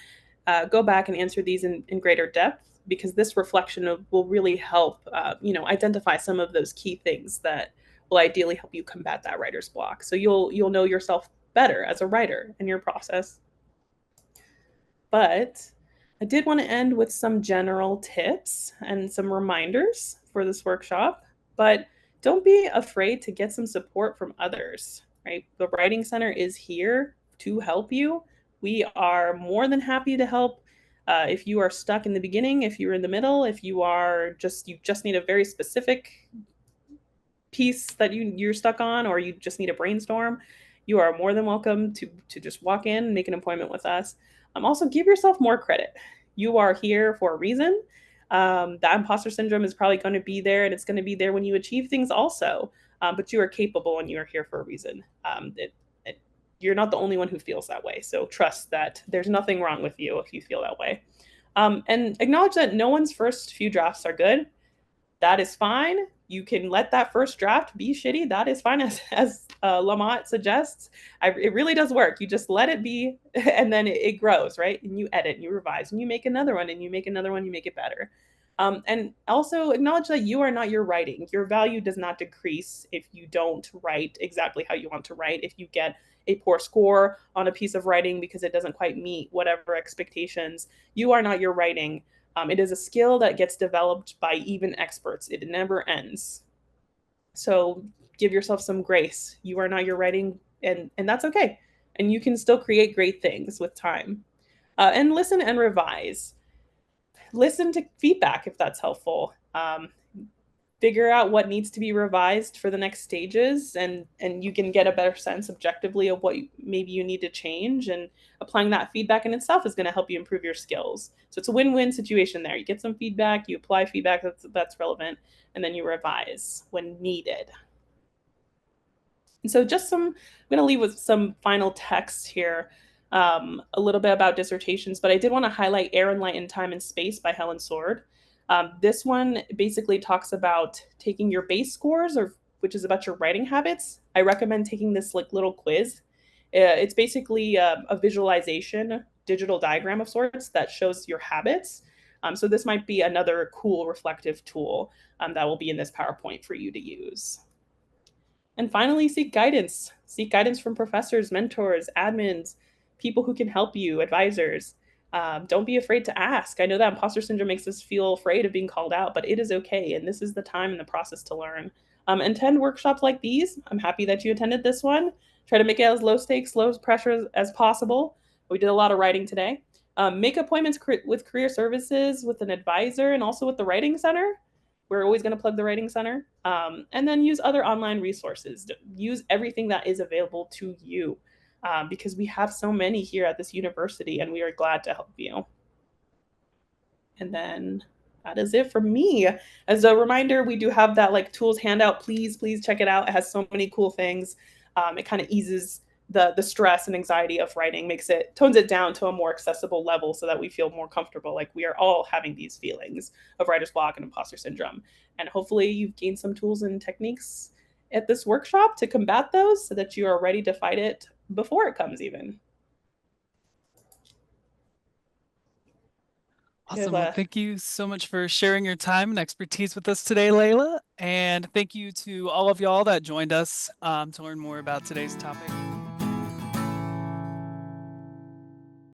go back and answer these in greater depth, because this reflection will really help, identify some of those key things that will ideally help you combat that writer's block. So you'll know yourself better as a writer in your process. But I did want to end with some general tips and some reminders for this workshop. But don't be afraid to get some support from others, right? The Writing Center is here to help you. We are more than happy to help. If you are stuck in the beginning, if you're in the middle, if you just need a very specific piece that you're stuck on, or you just need a brainstorm, you are more than welcome to just walk in and make an appointment with us. Also, give yourself more credit. You are here for a reason. That imposter syndrome is probably going to be there, and it's going to be there when you achieve things also. But you are capable, and you are here for a reason. You're not the only one who feels that way. So trust that there's nothing wrong with you if you feel that way. And acknowledge that no one's first few drafts are good. That is fine. You can let that first draft be shitty. That is fine, as Lamont suggests. It really does work. You just let it be, and then it grows, right? And you edit, and you revise, and you make another one, and you make another one, you make it better. And also acknowledge that you are not your writing. Your value does not decrease if you don't write exactly how you want to write. If you get a poor score on a piece of writing because it doesn't quite meet whatever expectations, you are not your writing. It is a skill that gets developed by even experts. It never ends. So give yourself some grace. You are not your writing, and that's okay. And you can still create great things with time. And listen and revise. Listen to feedback if that's helpful. Figure out what needs to be revised for the next stages, and you can get a better sense objectively of what maybe you need to change, and applying that feedback in itself is going to help you improve your skills. So it's a win-win situation there. You get some feedback, you apply feedback that's relevant, and then you revise when needed. And so I'm going to leave with some final text here, a little bit about dissertations, but I did want to highlight Air and Light in Time and Space by Helen Sword. This one basically talks about taking your base scores, which is about your writing habits. I recommend taking this little quiz. It's basically a visualization, digital diagram of sorts that shows your habits. So this might be another cool reflective tool that will be in this PowerPoint for you to use. And finally, seek guidance. Seek guidance from professors, mentors, admins, people who can help you, advisors. Don't be afraid to ask. I know that imposter syndrome makes us feel afraid of being called out, but it is okay. And this is the time and the process to learn. Attend workshops like these. I'm happy that you attended this one. Try to make it as low stakes, low pressure as possible. We did a lot of writing today. Make appointments with career services, with an advisor, and also with the Writing Center. We're always going to plug the Writing Center. And then use other online resources. Use everything that is available to you. Because we have so many here at this university, and we are glad to help you. And then that is it for me. As a reminder, we do have that tools handout. Please check it out. It has so many cool things. It kind of eases the stress and anxiety of writing, tones it down to a more accessible level so that we feel more comfortable. Like we are all having these feelings of writer's block and imposter syndrome. And hopefully you've gained some tools and techniques at this workshop to combat those so that you are ready to fight it before it comes even. Awesome. Well, thank you so much for sharing your time and expertise with us today, Layla. And thank you to all of y'all that joined us to learn more about today's topic.